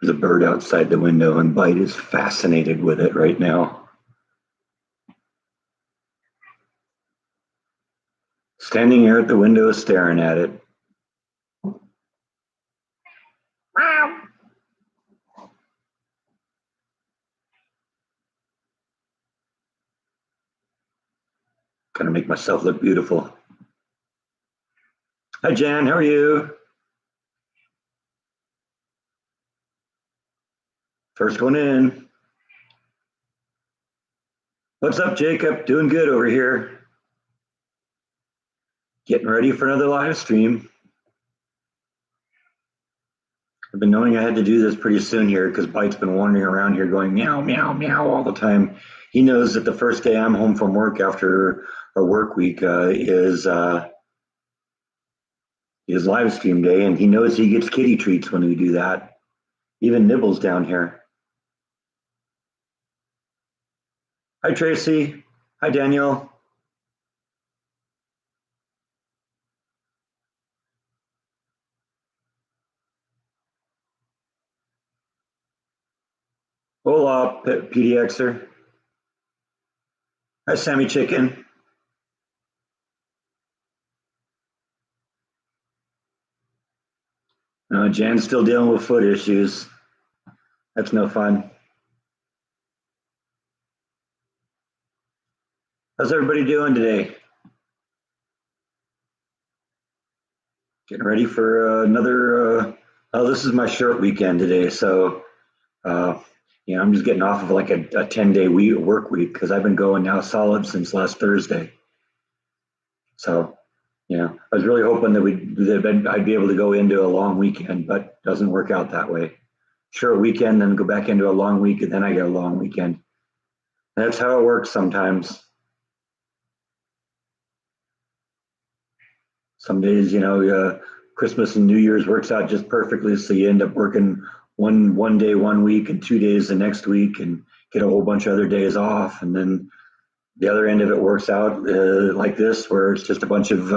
There's a bird outside the window, and Bite is fascinated with it right now. Standing here at the window staring at it. Gonna make myself look beautiful. Hi, Jan. How are you? First one in. What's up, Jacob? Doing good over here. Getting ready for another live stream. I've been knowing I had to do this pretty soon here because Bite's been wandering around here going meow, meow, meow all the time. He knows that the first day I'm home from work after our work week is live stream day, and he knows he gets kitty treats when we do that. Even Nibbles down here. Hi, Tracy. Hi, Daniel. Hola, PDXer. Hi, Sammy Chicken. Jan's still dealing with foot issues. That's no fun. How's everybody doing today? Getting ready for another. This is my short weekend today, so I'm just getting off of like a 10-day work week because I've been going now solid since last Thursday. So, I was really hoping that I'd be able to go into a long weekend, but it doesn't work out that way. Short weekend, then go back into a long week, and then I get a long weekend. That's how it works sometimes. Some days, Christmas and New Year's works out just perfectly, so you end up working one day 1 week and 2 days the next week, and get a whole bunch of other days off, and then the other end of it works out like this, where it's just a bunch of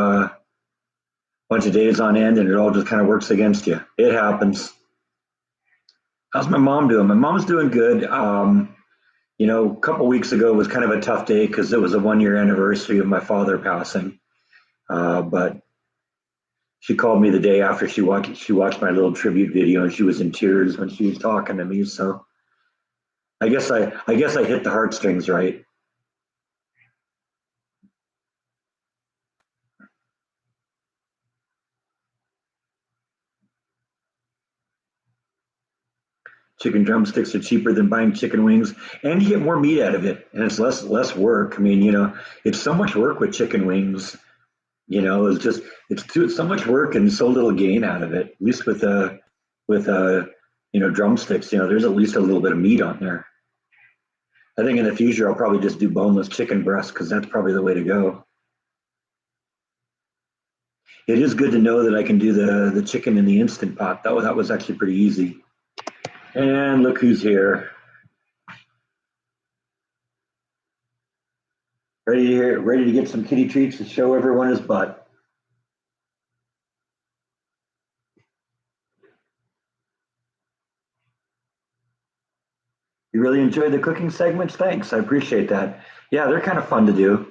days on end, and it all just kind of works against you. It happens. How's my mom doing? My mom's doing good. A couple weeks ago was kind of a tough day because it was a 1 year anniversary of my father passing. But she called me the day after she watched my little tribute video, and she was in tears when she was talking to me. So I guess I hit the heartstrings right. Chicken drumsticks are cheaper than buying chicken wings, and you get more meat out of it, and it's less work. I mean, it's so much work with chicken wings. It's so much work and so little gain out of it. At least with drumsticks, there's at least a little bit of meat on there. I think in the future I'll probably just do boneless chicken breast because that's probably the way to go. It is good to know that I can do the chicken in the Instant Pot. That was actually pretty easy. And look who's here. Ready to get some kitty treats and show everyone his butt. You really enjoyed the cooking segments? Thanks, I appreciate that. Yeah, they're kind of fun to do.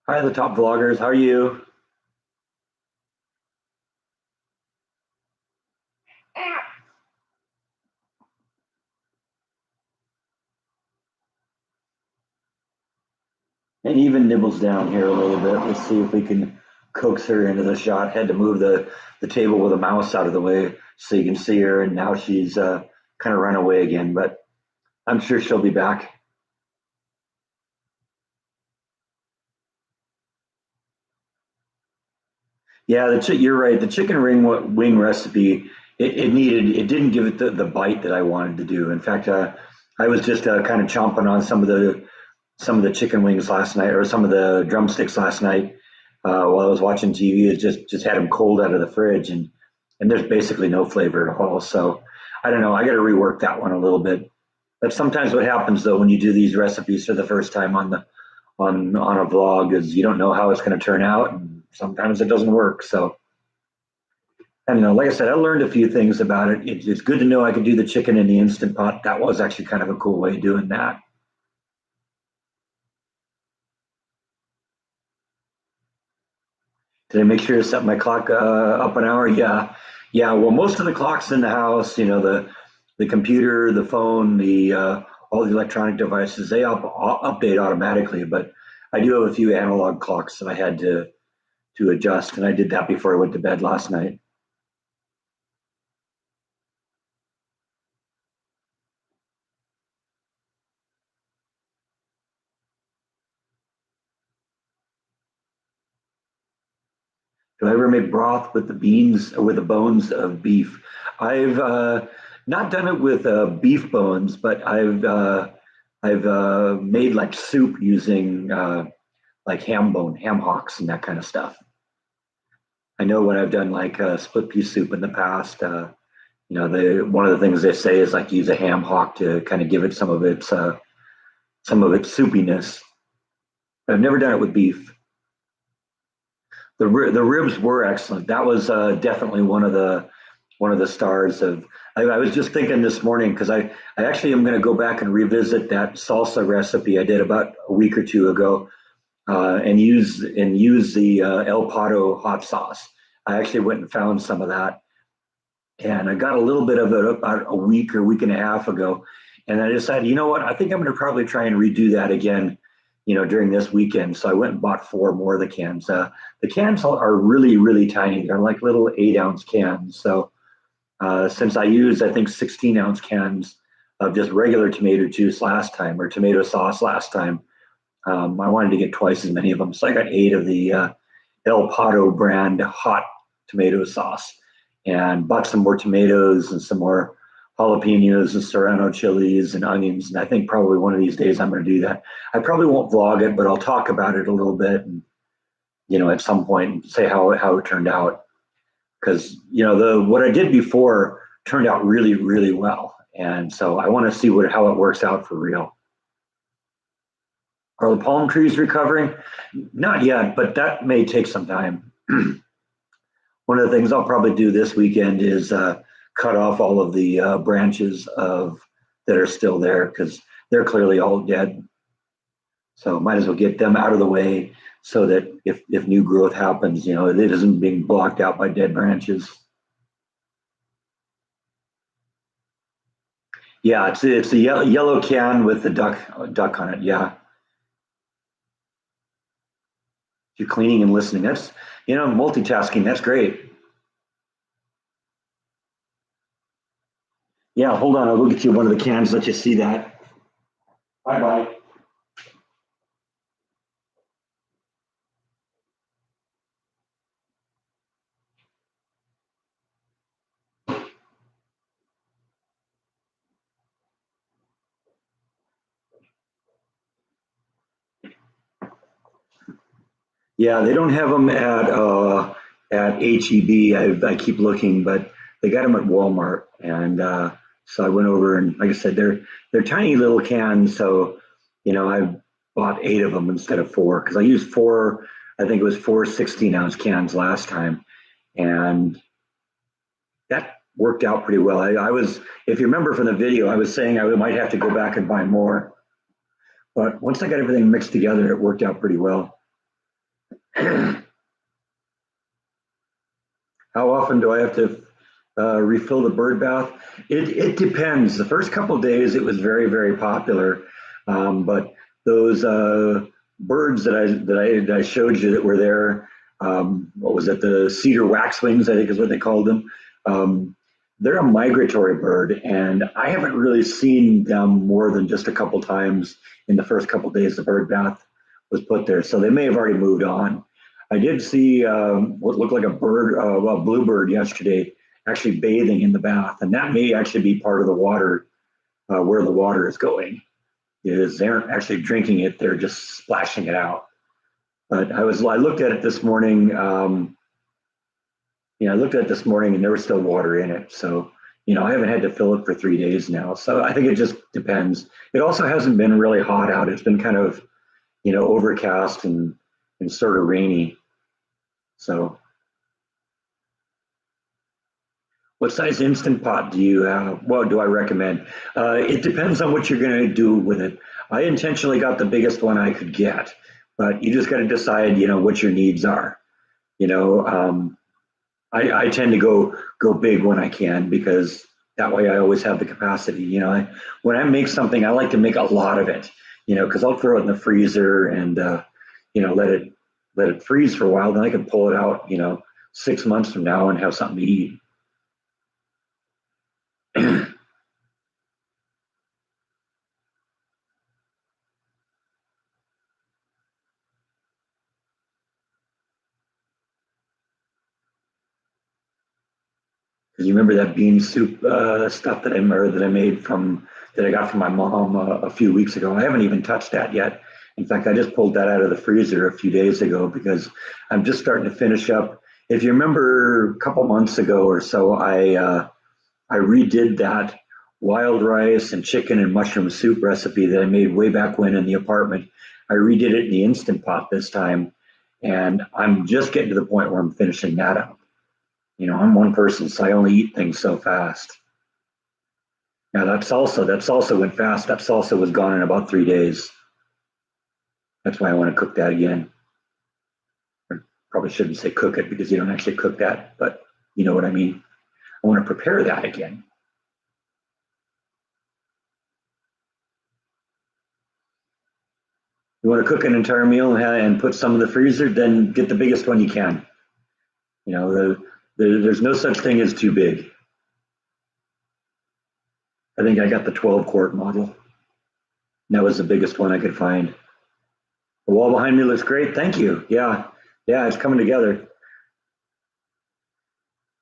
Hi, the top vloggers. How are you? And even Nibbles down here a little bit. Let's see if we can coax her into the shot. Had to move the table with a mouse out of the way so you can see her, and now she's kind of run away again, but I'm sure she'll be back. Yeah, you're right. The chicken wing recipe, it didn't give it the bite that I wanted to do. In fact, I was just kind of chomping on some of the chicken wings last night, or some of the drumsticks last night while I was watching TV. It just had them cold out of the fridge, and there's basically no flavor at all. So I don't know. I got to rework that one a little bit. That's sometimes what happens though when you do these recipes for the first time on a vlog is you don't know how it's going to turn out, and sometimes it doesn't work. So I don't know. Like I said, I learned a few things about it. It's good to know I could do the chicken in the Instant Pot. That was actually kind of a cool way of doing that. Did I make sure to set my clock up an hour? Yeah, yeah. Well, most of the clocks in the house, the computer, the phone, the all the electronic devices, they update automatically. But I do have a few analog clocks that I had to adjust, and I did that before I went to bed last night. Do I ever make broth with the beans or with the bones of beef? I've not done it with beef bones, but I've made like soup using like ham hocks and that kind of stuff. I know when I've done like split pea soup in the past, the one of the things they say is like use a ham hock to kind of give it some of its soupiness. I've never done it with beef. The ribs were excellent. That was definitely one of the stars of. I was just thinking this morning because I actually am going to go back and revisit that salsa recipe I did about a week or two ago, and use the El Pato hot sauce. I actually went and found some of that, and I got a little bit of it about a week or week and a half ago, and I decided, you know what, I think I'm going to probably try and redo that again, during this weekend. So I went and bought four more of the cans. The cans are really, really tiny. They're like little 8-ounce cans. So since I used, I think, 16-ounce cans of just regular tomato juice last time or tomato sauce last time, I wanted to get twice as many of them. So I got 8 of the El Pato brand hot tomato sauce and bought some more tomatoes and some more jalapenos and serrano chilies and onions. And I think probably one of these days I'm going to do that. I probably won't vlog it, but I'll talk about it a little bit and, at some point and say how it turned out. Because, the what I did before turned out really, really well. And so I want to see how it works out for real. Are the palm trees recovering? Not yet, but that may take some time. One of the things I'll probably do this weekend is cut off all of the branches of that are still there because they're clearly all dead. So might as well get them out of the way so that if new growth happens, it isn't being blocked out by dead branches. Yeah, it's a yellow can with the duck on it. Yeah, you're cleaning and listening. That's multitasking. That's great. Yeah, hold on. I'll go get you one of the cans. Let you see that. Bye bye. Yeah, they don't have them at HEB. I keep looking, but they got them at Walmart, and so I went over and, like I said, they're tiny little cans. So, I bought 8 of them instead of 4 because I used 4. I think it was 4 16-ounce cans last time, and that worked out pretty well. I was, if you remember from the video, I was saying I might have to go back and buy more, but once I got everything mixed together, it worked out pretty well. How often do I have to refill the bird bath? It depends. The first couple of days it was very, very popular, but those birds that I showed you that were there, what was it? The cedar waxwings, I think is what they called them. Um, they're a migratory bird, and I haven't really seen them more than just a couple times in the first couple of days the bird bath was put there. So they may have already moved on. I did see what looked like a bluebird yesterday, actually bathing in the bath, and that may actually be part of the water where the water is going. Is they aren't actually drinking it; they're just splashing it out. But I looked at it this morning. I looked at it this morning, and there was still water in it. So I haven't had to fill it for 3 days now. So I think it just depends. It also hasn't been really hot out. It's been kind of, overcast and sort of rainy. So what size instant pot do you have? What do I recommend? It depends on what you're going to do with it. I intentionally got the biggest one I could get, but you just got to decide, what your needs are. You know, um, I tend to go big when I can because that way I always have the capacity. When I make something, I like to make a lot of it. Because I'll throw it in the freezer and let it freeze for a while. Then I can pull it out. 6 months from now and have something to eat. Because you remember that bean soup stuff that I made that I got from my mom a few weeks ago. I haven't even touched that yet. In fact, I just pulled that out of the freezer a few days ago because I'm just starting to finish up. If you remember a couple months ago or so, I redid that wild rice and chicken and mushroom soup recipe that I made way back when in the apartment. I redid it in the Instant Pot this time, and I'm just getting to the point where I'm finishing that up. I'm one person, so I only eat things so fast. Now that salsa went fast. That salsa was gone in about 3 days. That's why I want to cook that again. Or probably shouldn't say cook it because you don't actually cook that, but you know what I mean. I want to prepare that again. You want to cook an entire meal and put some in the freezer, then get the biggest one you can. There's no such thing as too big. I think I got the 12-quart model. That was the biggest one I could find. The wall behind me looks great. Thank you. Yeah, yeah, it's coming together.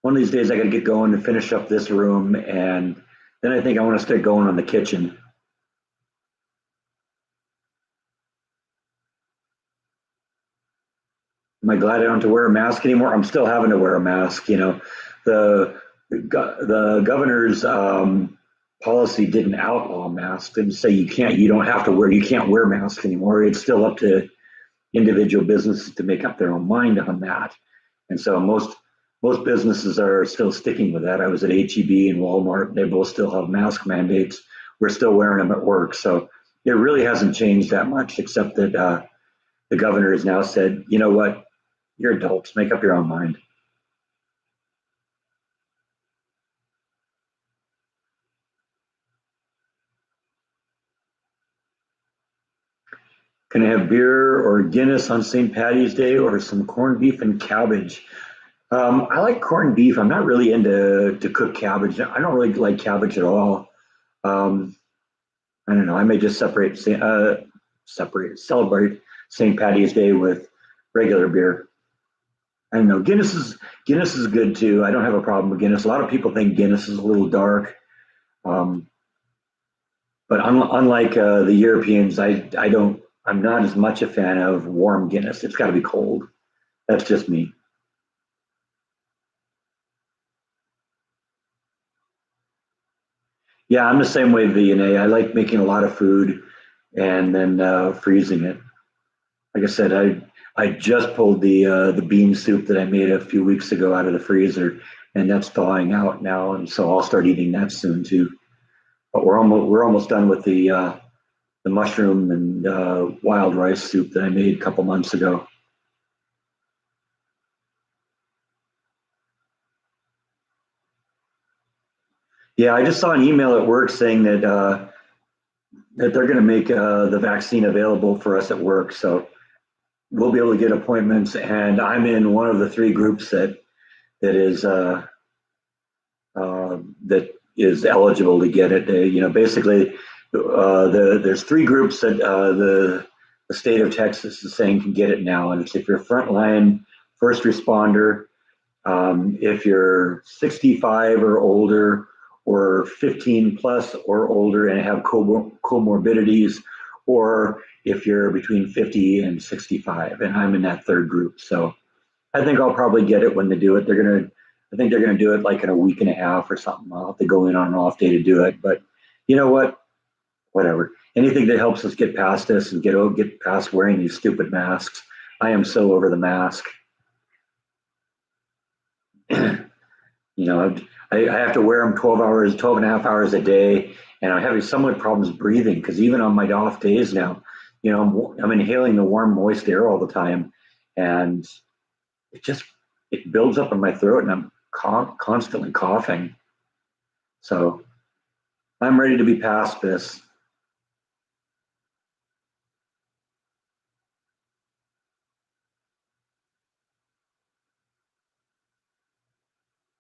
One of these days I got to get going to finish up this room, and then I think I want to start going on the kitchen. Am I glad I don't have to wear a mask anymore? I'm still having to wear a mask. The governor's policy didn't outlaw masks. Didn't say you can't wear masks anymore. It's still up to individual businesses to make up their own mind on that. And so most businesses are still sticking with that. I was at HEB and Walmart; they both still have mask mandates. We're still wearing them at work, so it really hasn't changed that much, except that the governor has now said, you know what, you're adults, make up your own mind. Can I have beer or Guinness on St. Patty's Day or some corned beef and cabbage? I like corned beef. I'm not really into to cook cabbage. I don't really like cabbage at all. Um, I don't know. I may just celebrate St. Patty's Day with regular beer. I don't know. Guinness is good too. I don't have a problem with Guinness. A lot of people think Guinness is a little dark, um, but unlike the Europeans, I don't. I'm not as much a fan of warm Guinness. It's got to be cold. That's just me. Yeah, I'm the same way, V&A. I like making a lot of food and then freezing it. Like I said, I just pulled the bean soup that I made a few weeks ago out of the freezer, and that's thawing out now, and so I'll start eating that soon too. But we're almost done with the mushroom and wild rice soup that I made a couple months ago. Yeah, I just saw an email at work saying that they're going to make the vaccine available for us at work, so we'll be able to get appointments. And I'm in one of the three groups that is that is eligible to get it. Basically, there's three groups that the state of Texas is saying can get it now, and it's if you're frontline first responder, if you're 65 or older, or 15 plus or older and have comorbidities, or if you're between 50 and 65. And I'm in that third group, so I think I'll probably get it when they do it. They're gonna. I think they're going to do it like in a week and a half or something. I'll have to go in on an off day to do it. But you know what? Whatever. Anything that helps us get past this and get past wearing these stupid masks. I am so over the mask. You know, I have to wear them 12 hours, 12 and a half hours a day, and I'm having somewhat problems breathing because even on my off days now, I'm inhaling the warm, moist air all the time, and it just it builds up in my throat, and I'm constantly coughing. So I'm ready to be past this.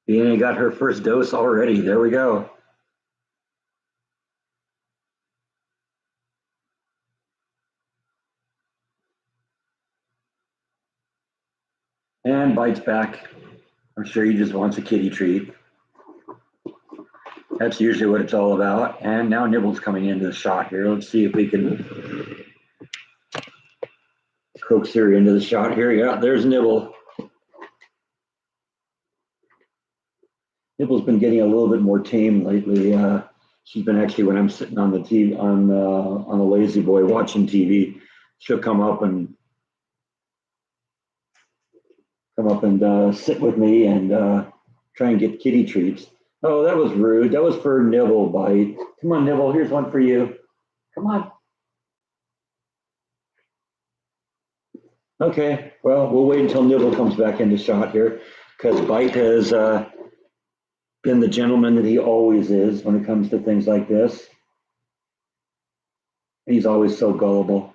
Deanna got her first dose already. There we go. And bites back. I'm sure he just wants a kitty treat. That's usually what it's all about. And now Nibble's coming into the shot here. Let's see if we can coax her into the shot here. Yeah, there's Nibble. Nibble's been getting a little bit more tame lately. She's been actually, when I'm sitting on the TV on the lazy boy watching TV, she'll come up and sit with me and try and get kitty treats. Oh, that was rude. That was for Nibble bite. Come on, Nibble. Here's one for you. Come on. Okay. Well, we'll wait until Nibble comes back into shot here because Bite has been the gentleman that he always is when it comes to things like this. He's always so gullible.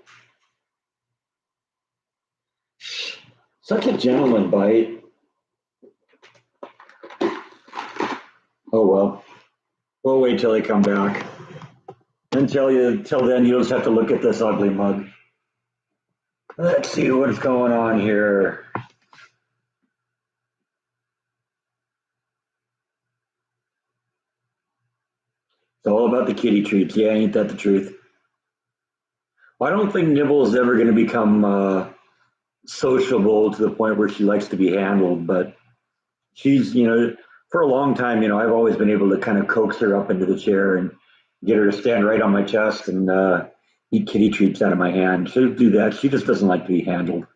Such a gentleman, Bite. Oh well. We'll wait till they come back. Till then, you'll just have to look at this ugly mug. Let's see what's going on here. It's all about the kitty treats. Yeah, ain't that the truth? Well, I don't think Nibble is ever going to become sociable to the point where she likes to be handled, but she's, for a long time, I've always been able to kind of coax her up into the chair and get her to stand right on my chest and eat kitty treats out of my hand. She'll do that. She just doesn't like to be handled.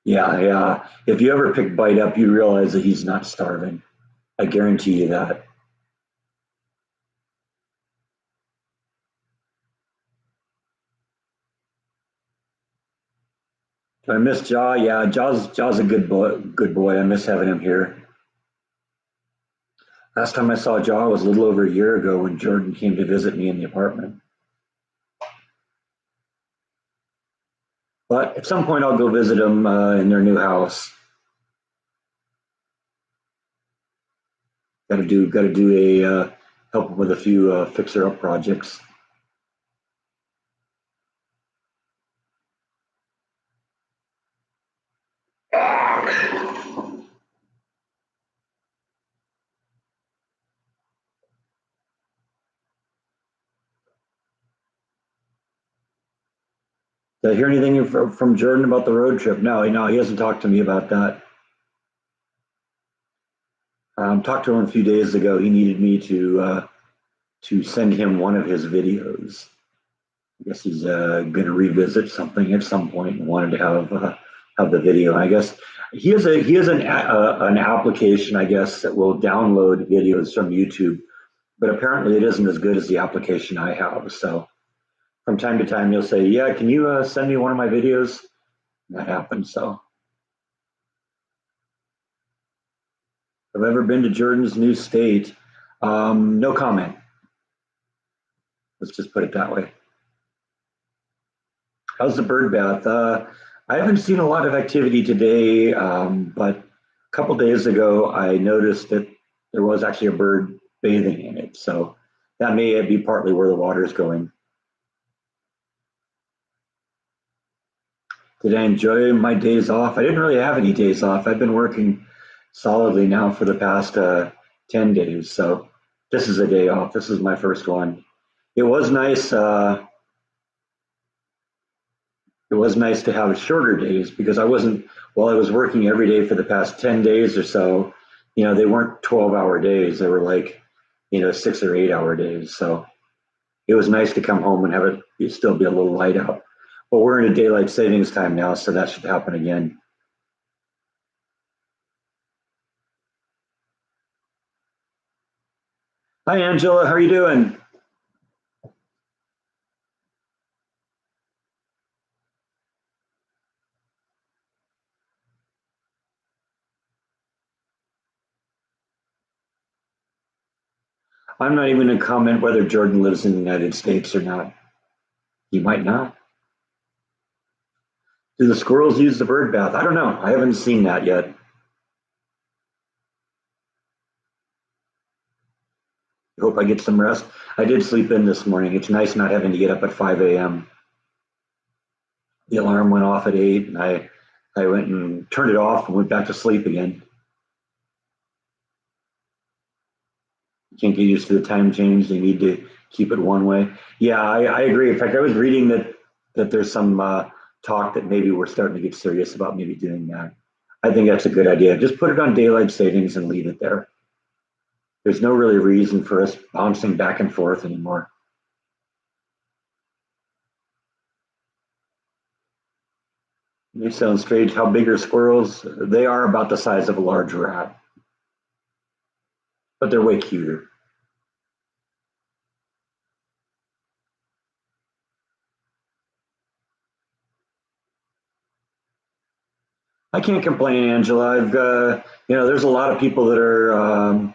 Yeah, yeah. If you ever pick Bite up, you realize that he's not starving. I guarantee you that. Do I miss Jaw? Yeah, Jaw's a good boy. Good boy. I miss having him here. Last time I saw Jaw was a little over a year ago when Jordan came to visit me in the apartment. But at some point, I'll go visit them in their new house. Got to do a help them with a few fixer up projects. Did I hear anything from Jordan about the road trip? No, he hasn't talked to me about that. Talked to him a few days ago. He needed me to send him one of his videos. I guess he's going to revisit something at some point and wanted to have the video. I guess he has an application, I guess, that will download videos from YouTube, but apparently it isn't as good as the application I have. So from time to time, you'll say, "Yeah, can you send me one of my videos?" And that happens. So, have I ever been to Jordan's new state? No comment. Let's just put it that way. How's the bird bath? I haven't seen a lot of activity today, but a couple days ago, I noticed that there was actually a bird bathing in it. So that may be partly where the water is going. Did I enjoy my days off? I didn't really have any days off. I've been working solidly now for the past 10 days. So this is a day off. This is my first one. It was nice. It was nice to have shorter days because while I was working every day for the past 10 days or so, they weren't 12-hour days. They were like, 6 or 8 hour days. So it was nice to come home and have it still be a little light out. But we're in a daylight savings time now, so that should happen again. Hi, Angela. How are you doing? I'm not even going to comment whether Jordan lives in the United States or not. He might not. Do the squirrels use the bird bath? I don't know. I haven't seen that yet. I hope I get some rest. I did sleep in this morning. It's nice not having to get up at 5 a.m. The alarm went off at 8, and I went and turned it off and went back to sleep again. You can't get used to the time change. They need to keep it one way. Yeah, I agree. In fact, I was reading that there's some talk that maybe we're starting to get serious about maybe doing that. I think that's a good idea. Just put it on daylight savings and leave it there. There's no really reason for us bouncing back and forth anymore. They sound strange. How big are squirrels? They are about the size of a large rat, but they're way cuter. I can't complain, Angela. There's a lot of people that are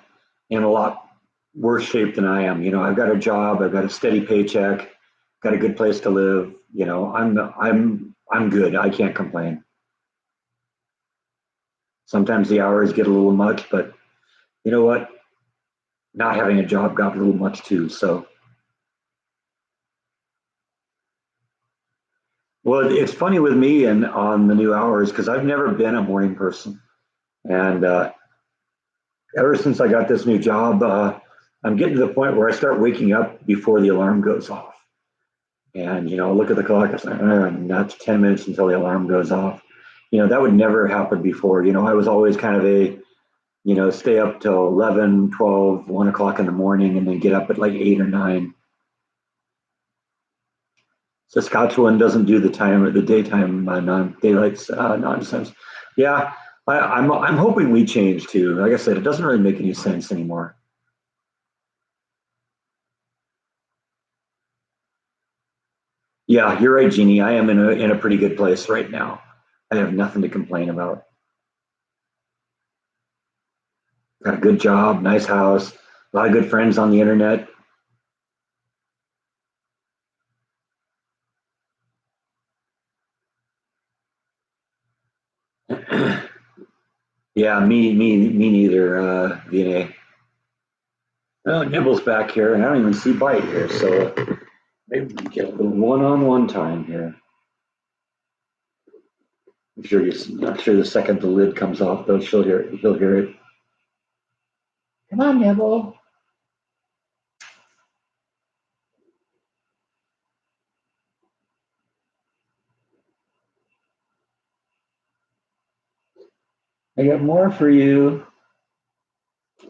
in a lot worse shape than I am. I've got a job, I've got a steady paycheck, got a good place to live. I'm good. I can't complain. Sometimes the hours get a little much, but you know what? Not having a job got a little much too. So, well, it's funny with me and on the new hours because I've never been a morning person, and ever since I got this new job, I'm getting to the point where I start waking up before the alarm goes off. And, look at the clock. It's like, that's 10 minutes until the alarm goes off. That would never happen before. I was always kind of stay up till 11, 12, 1 o'clock in the morning and then get up at like 8 or 9. Saskatchewan doesn't do the time or the daytime daylight nonsense. Yeah, I'm hoping we change too. Like I said, it doesn't really make any sense anymore. Yeah, you're right, Jeannie. I am in a pretty good place right now. I have nothing to complain about. Got a good job, nice house, a lot of good friends on the internet. Yeah, me neither, VNA. Oh, Nibble's back here, and I don't even see Bite here, so maybe we can get a little one-on-one time here. I'm sure the second the lid comes off, though, he'll hear it. Come on, Nibble. I got more for you.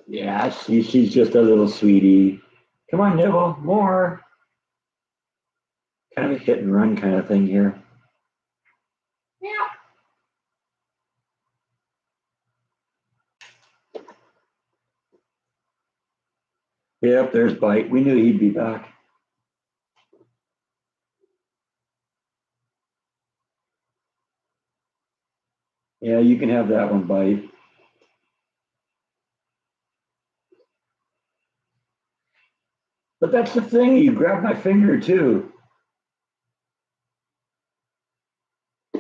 Yeah, she's just a little sweetie. Come on, Nibble, more. Kind of a hit and run kind of thing here. Yep, there's Bite. We knew he'd be back. Yeah, you can have that one, Bite. But that's the thing, you grabbed my finger too.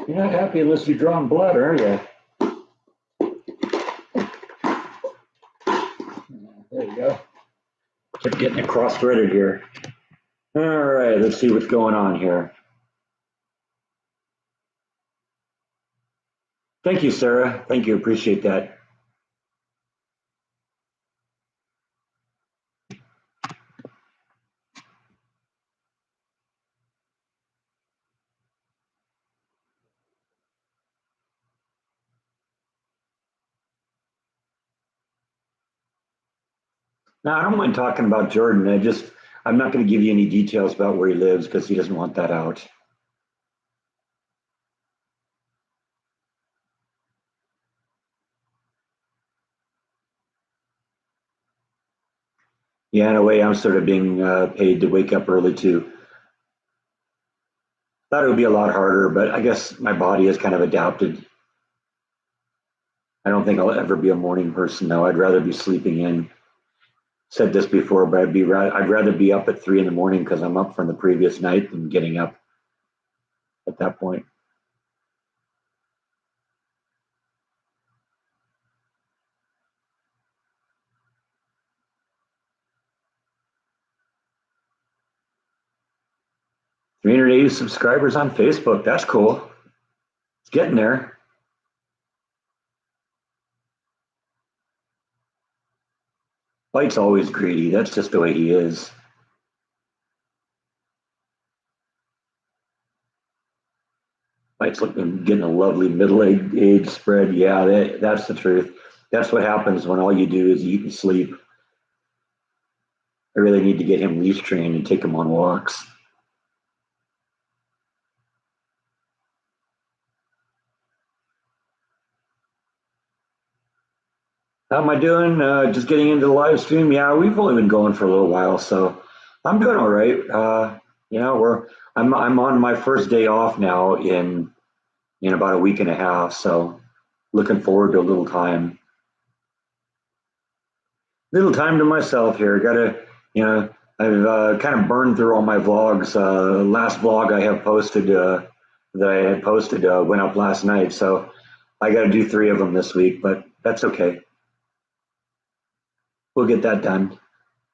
You're not happy unless you're drawing blood, are you? There you go. Kept getting it cross-threaded here. All right, let's see what's going on here. Thank you, Sarah. Thank you. Appreciate that. Now, I don't mind talking about Jordan. I'm not going to give you any details about where he lives because he doesn't want that out. Yeah, in a way, I'm sort of being paid to wake up early too. Thought it would be a lot harder, but I guess my body has kind of adapted. I don't think I'll ever be a morning person now. I'd rather be sleeping in. Said this before, but I'd rather be up at 3 in the morning because I'm up from the previous night than getting up at that point. 380 subscribers on Facebook. That's cool. It's getting there. Mike's always greedy. That's just the way he is. Mike's looking getting a lovely middle age spread. Yeah, that's the truth. That's what happens when all you do is eat and sleep. I really need to get him leash trained and take him on walks. How am I doing? Just getting into the live stream. Yeah, we've only been going for a little while, so I'm doing all right. You know, I'm on my first day off now in about a week and a half, so looking forward to a little time to myself here. Got to, you know, I've kind of burned through all my vlogs. Last vlog I have posted that I had posted went up last night, so I got to do three of them this week, but that's okay. We'll get that done.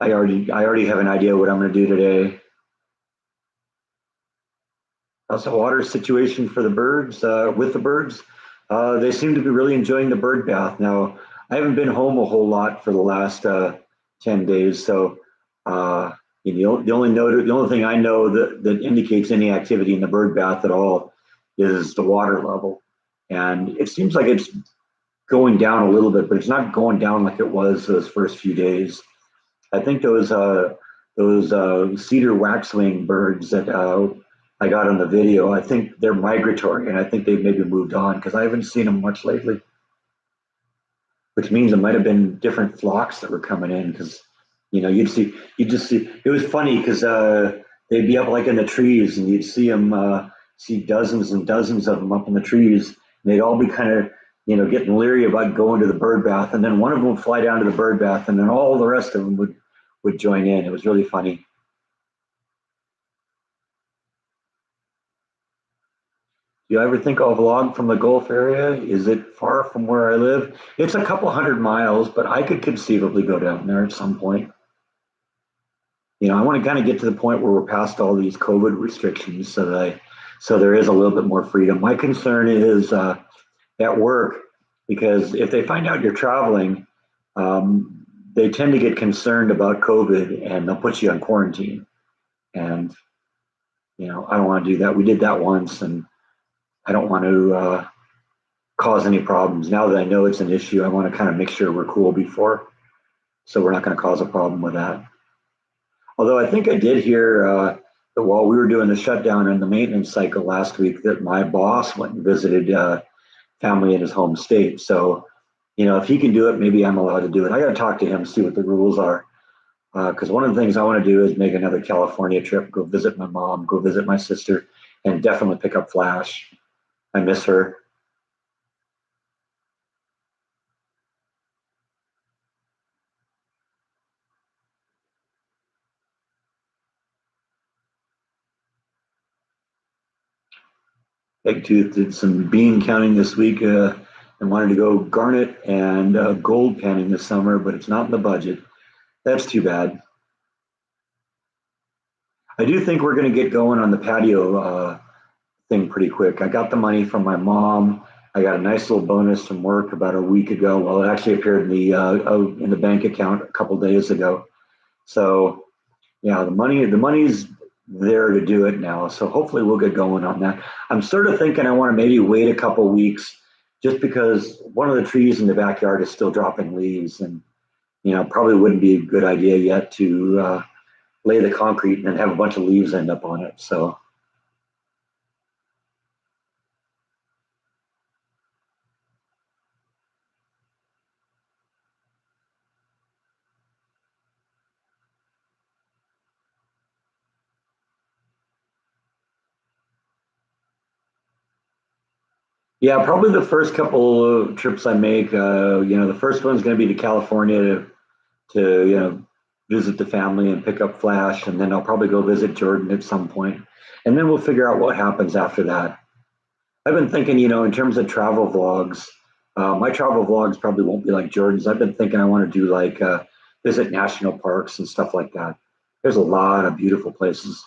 I already have an idea what I'm going to do today. How's the water situation for the birds? With the birds, they seem to be really enjoying the bird bath. Now, I haven't been home a whole lot for the last 10 days, so the only thing I know that indicates any activity in the bird bath at all is the water level, and it seems like it's going down a little bit, but it's not going down like it was those first few days. I think those cedar waxwing birds that I got on the video, I think they're migratory, and I think they've maybe moved on because I haven't seen them much lately. Which means it might have been different flocks that were coming in because you'd just see. It was funny because they'd be up like in the trees, and you'd see them see dozens and dozens of them up in the trees, and they'd all be kind of getting leery about going to the bird bath, and then one of them would fly down to the bird bath, and then all the rest of them would join in. It was really funny. Do you ever think I'll vlog from the Gulf area? Is it far from where I live? It's a couple 100 miles, but I could conceivably go down there at some point. I want to kind of get to the point where we're past all these COVID restrictions, so there is a little bit more freedom. My concern is at work because if they find out you're traveling, um, they tend to get concerned about COVID and they'll put you on quarantine. And I don't want to do that. We did that once, and I don't want to cause any problems. Now that I know it's an issue, I want to kind of make sure we're cool before, so we're not going to cause a problem with that. Although I think I did hear that while we were doing the shutdown and the maintenance cycle last week, that my boss went and visited family in his home state. So, if he can do it, maybe I'm allowed to do it. I got to talk to him, see what the rules are. Because one of the things I want to do is make another California trip, go visit my mom, go visit my sister, and definitely pick up Flash. I miss her. Eggtooth did some bean counting this week and wanted to go garnet and gold panning this summer, but it's not in the budget. That's too bad. I do think we're going to get going on the patio thing pretty quick. I got the money from my mom. I got a nice little bonus from work about a week ago. Well, it actually appeared in the bank account a couple days ago. So yeah, the money's there to do it now. So hopefully we'll get going on that. I'm sort of thinking I want to maybe wait a couple weeks just because one of the trees in the backyard is still dropping leaves, and Probably wouldn't be a good idea yet to lay the concrete and then have a bunch of leaves end up on it. So yeah, probably the first couple of trips I make, the first one's going to be to California to visit the family and pick up Flash, and then I'll probably go visit Jordan at some point, and then we'll figure out what happens after that. I've been thinking, in terms of travel vlogs, my travel vlogs probably won't be like Jordan's. I've been thinking I want to do like visit national parks and stuff like that. There's a lot of beautiful places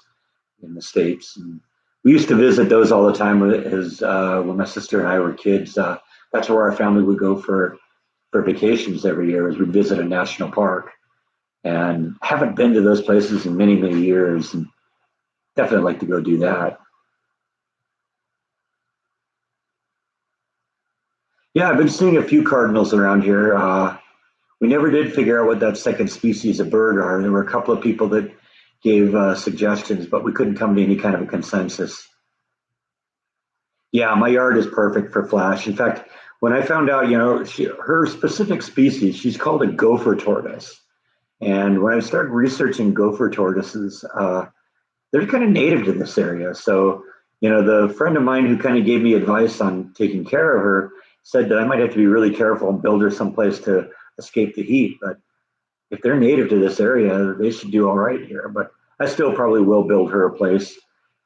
in the States. And we used to visit those all the time as when my sister and I were kids. That's where our family would go for vacations every year, as we'd visit a national park. And haven't been to those places in many, many years, and definitely like to go do that. Yeah, I've been seeing a few cardinals around here. We never did figure out what that second species of bird are. There were a couple of people that gave suggestions, but we couldn't come to any kind of a consensus. Yeah, my yard is perfect for Flash. In fact, when I found out, her specific species, she's called a gopher tortoise. And when I started researching gopher tortoises, they're kind of native to this area. So, the friend of mine who kind of gave me advice on taking care of her said that I might have to be really careful and build her someplace to escape the heat. But if they're native to this area, they should do all right here. But I still probably will build her a place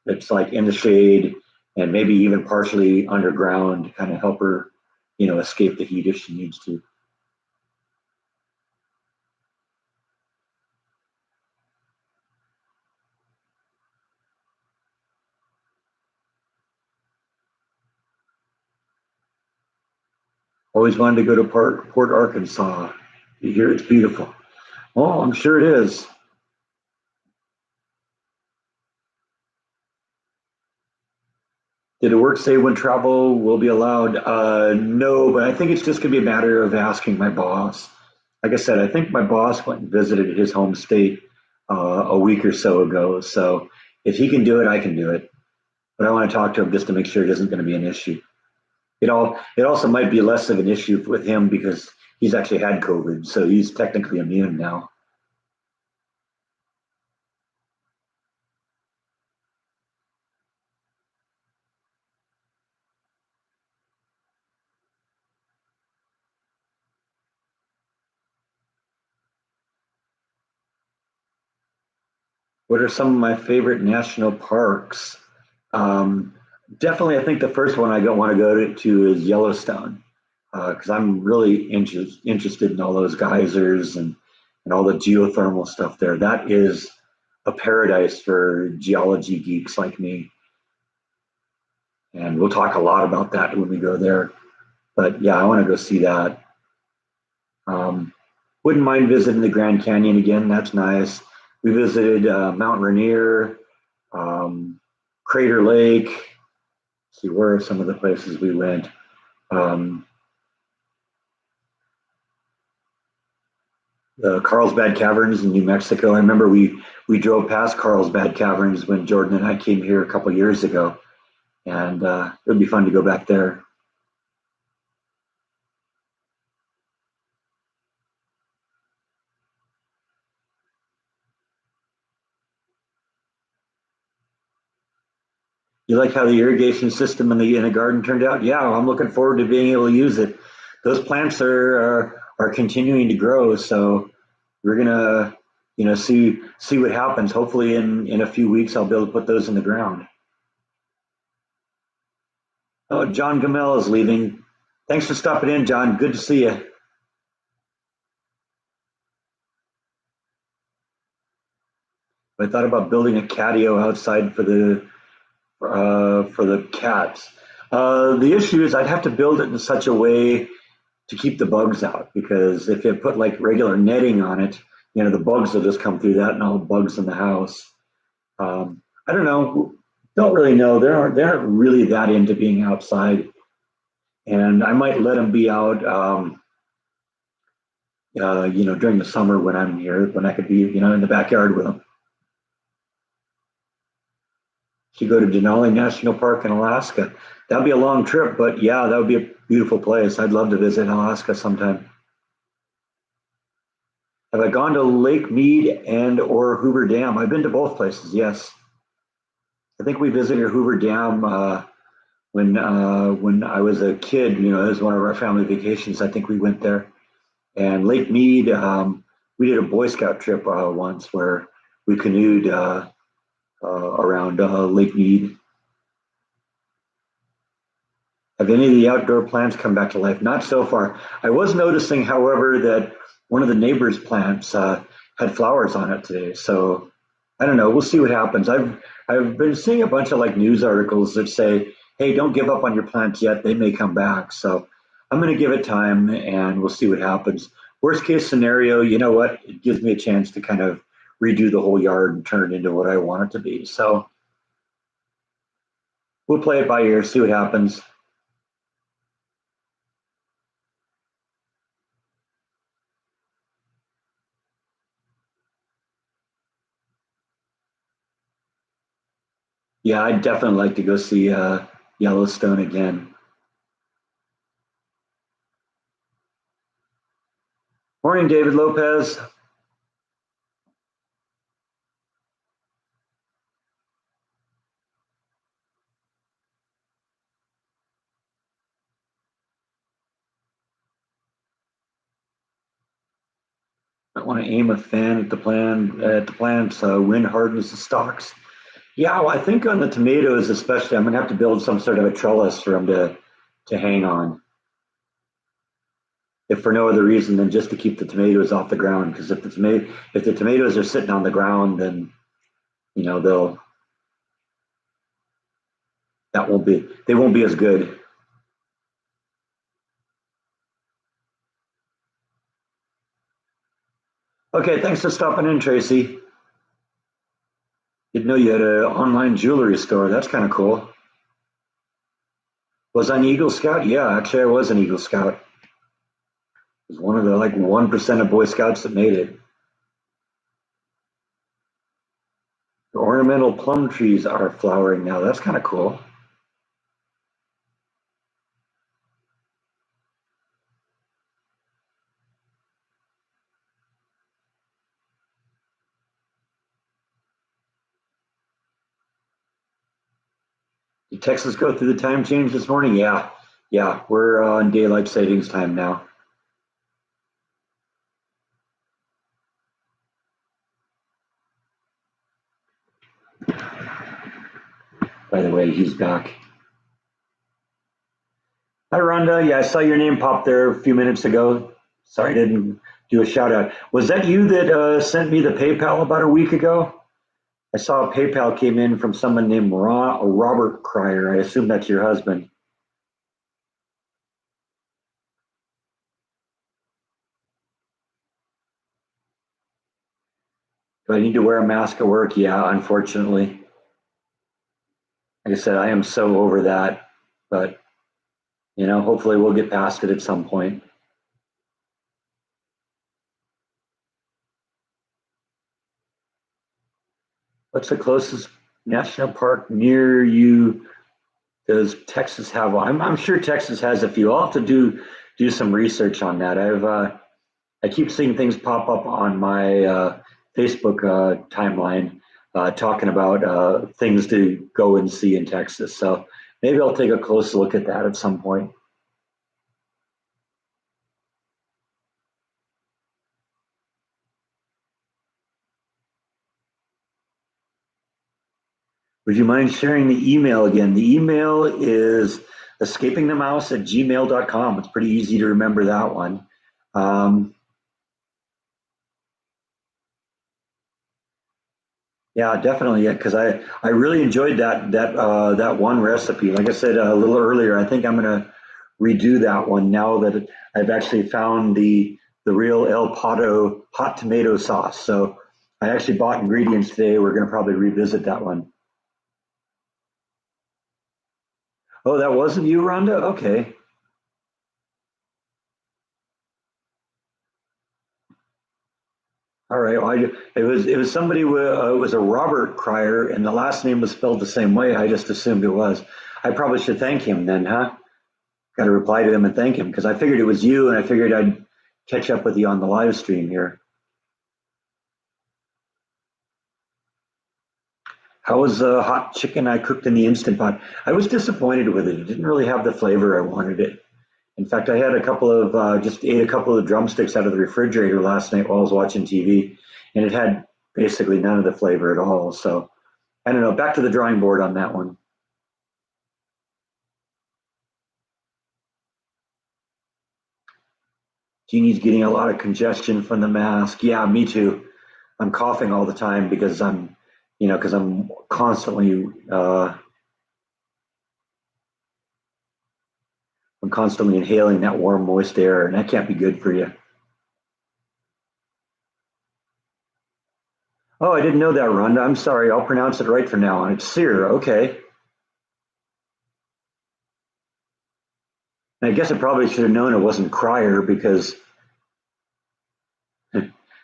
that's like in the shade and maybe even partially underground to kind of help her, escape the heat if she needs to. Always wanted to go to Port Arkansas. You hear it's beautiful. Oh, I'm sure it is. Did it work say when travel will be allowed? No, but I think it's just going to be a matter of asking my boss. Like I said, I think my boss went and visited his home state a week or so ago. So if he can do it, I can do it. But I want to talk to him just to make sure it isn't going to be an issue. It also might be less of an issue with him because he's actually had COVID, so he's technically immune now. What are some of my favorite national parks? Um, Definitely, I think the first one I don't want to go to is Yellowstone because I'm really interested in all those geysers and all the geothermal stuff there. That is a paradise for geology geeks like me, and we'll talk a lot about that when we go there. But yeah, I want to go see that. Um, wouldn't mind visiting the Grand Canyon again. That's nice. We visited Mount Rainier, um, Crater Lake. See, where are some of the places we went? Um, the Carlsbad Caverns in New Mexico. I remember we drove past Carlsbad Caverns when Jordan and I came here a couple years ago, and it would be fun to go back there. You like how the irrigation system in the garden turned out? Yeah, I'm looking forward to being able to use it. Those plants are continuing to grow, so we're gonna see what happens. Hopefully, in a few weeks, I'll be able to put those in the ground. Oh, John Gamel is leaving. Thanks for stopping in, John. Good to see you. I thought about building a catio outside for the cats. The issue is I'd have to build it in such a way to keep the bugs out because if you put like regular netting on it, the bugs will just come through that and all the bugs in the house. I don't know. Don't really know. They aren't really that into being outside, and I might let them be out. during the summer when I'm here, when I could be, in the backyard with them. To go to Denali National Park in Alaska. That'd be a long trip, but yeah, that would be a beautiful place. I'd love to visit Alaska sometime. Have I gone to Lake Mead and or Hoover Dam? I've been to both places, yes. I think we visited Hoover Dam when I was a kid. It was one of our family vacations. I think we went there. And Lake Mead, we did a Boy Scout trip once where we canoed around Lake Mead. Have any of the outdoor plants come back to life? Not so far. I was noticing, however, that one of the neighbors' plants had flowers on it today. So I don't know. We'll see what happens. I've been seeing a bunch of like news articles that say, "Hey, don't give up on your plants yet. They may come back." So I'm going to give it time, and we'll see what happens. Worst case scenario, you know what? It gives me a chance to kind of redo the whole yard and turn it into what I want it to be. So we'll play it by ear, see what happens. Yeah, I'd definitely like to go see Yellowstone again. Morning, David Lopez. I want to aim a fan at the plants. Wind hardens the stalks. Yeah, well, I think on the tomatoes, especially, I'm gonna have to build some sort of a trellis for them to hang on, if for no other reason than just to keep the tomatoes off the ground. Because if the tomatoes are sitting on the ground, then they'll that won't be they won't be as good. Okay, thanks for stopping in, Tracy. Didn't know you had an online jewelry store. That's kind of cool. Was I an Eagle Scout? Yeah, actually, I was an Eagle Scout. I was one of the like 1% of Boy Scouts that made it. The ornamental plum trees are flowering now. That's kind of cool. Did Texas go through the time change this morning? Yeah, yeah. We're on daylight savings time now. By the way, he's back. Hi, Rhonda. Yeah, I saw your name pop there a few minutes ago. Sorry, I didn't do a shout out. Was that you that sent me the PayPal about a week ago? I saw a PayPal came in from someone named Robert Cryer. I assume that's your husband. Do I need to wear a mask at work? Yeah, unfortunately. Like I said, I am so over that, but hopefully we'll get past it at some point. What's the closest national park near you? Does Texas have one? I'm sure Texas has a few. I'll have to do some research on that. I keep seeing things pop up on my Facebook timeline talking about things to go and see in Texas. So maybe I'll take a close look at that at some point. Would you mind sharing the email again? The email is escapingthemouse@gmail.com. It's pretty easy to remember that one. Um, yeah, definitely. Yeah, because I really enjoyed that one recipe. Like I said a little earlier, I think I'm gonna redo that one now that I've actually found the real El Pato hot tomato sauce. So I actually bought ingredients today. We're gonna probably revisit that one. Oh, that wasn't you, Rhonda? Okay. All right. Well, it was somebody it was a Robert Cryer, and the last name was spelled the same way. I just assumed it was. I probably should thank him then, huh? Got to reply to him and thank him because I figured it was you, and I figured I'd catch up with you on the live stream here. How was the hot chicken I cooked in the Instant Pot? I was disappointed with it. It didn't really have the flavor I wanted it. In fact, I had a couple of just ate a couple of drumsticks out of the refrigerator last night while I was watching TV, and it had basically none of the flavor at all. So I don't know. Back to the drawing board on that one. Jeannie's getting a lot of congestion from the mask. Yeah, me too. I'm coughing all the time because because I'm constantly inhaling that warm, moist air, and that can't be good for you. Oh, I didn't know that, Rhonda. I'm sorry. I'll pronounce it right from now on. It's Sear. Okay. And I guess I probably should have known it wasn't Crier because,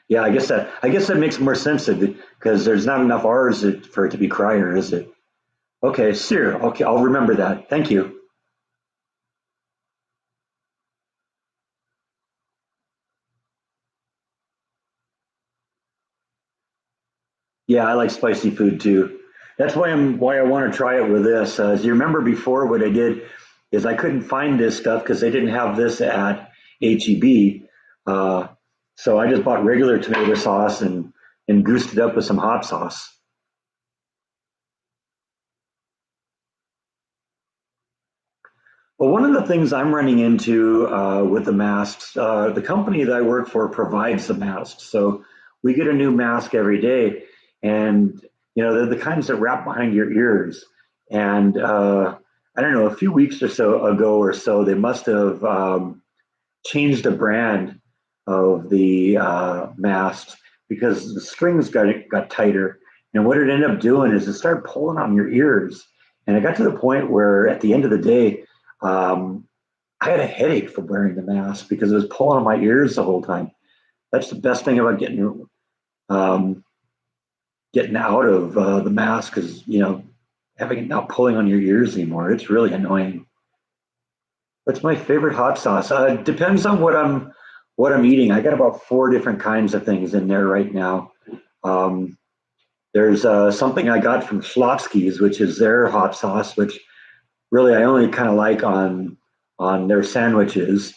yeah, I guess that makes more sense because there's not enough R's for it to be Crier, is it? Okay, Sear. Okay, I'll remember that. Thank you. Yeah, I like spicy food too. That's why I want to try it with this. As you remember before, what I did is I couldn't find this stuff because they didn't have this at HEB. Uh, so I just bought regular tomato sauce and goosed it up with some hot sauce. Well, one of the things I'm running into with the masks, the company that I work for provides the masks. So we get a new mask every day, and they're the kinds that wrap behind your ears. And I don't know, a few weeks or so ago or so, they must have changed the brand of the masks because the strings got tighter. And what it ended up doing is it started pulling on your ears. And it got to the point where at the end of the day, um, I had a headache from wearing the mask because it was pulling on my ears the whole time. That's the best thing about um, getting out of the mask is having it not pulling on your ears anymore. It's really annoying. What's my favorite hot sauce? It depends on what I'm eating. I got about four different kinds of things in there right now. Um, there's something I got from Schlotsky's, which is their hot sauce, which really I only kind of like on their sandwiches.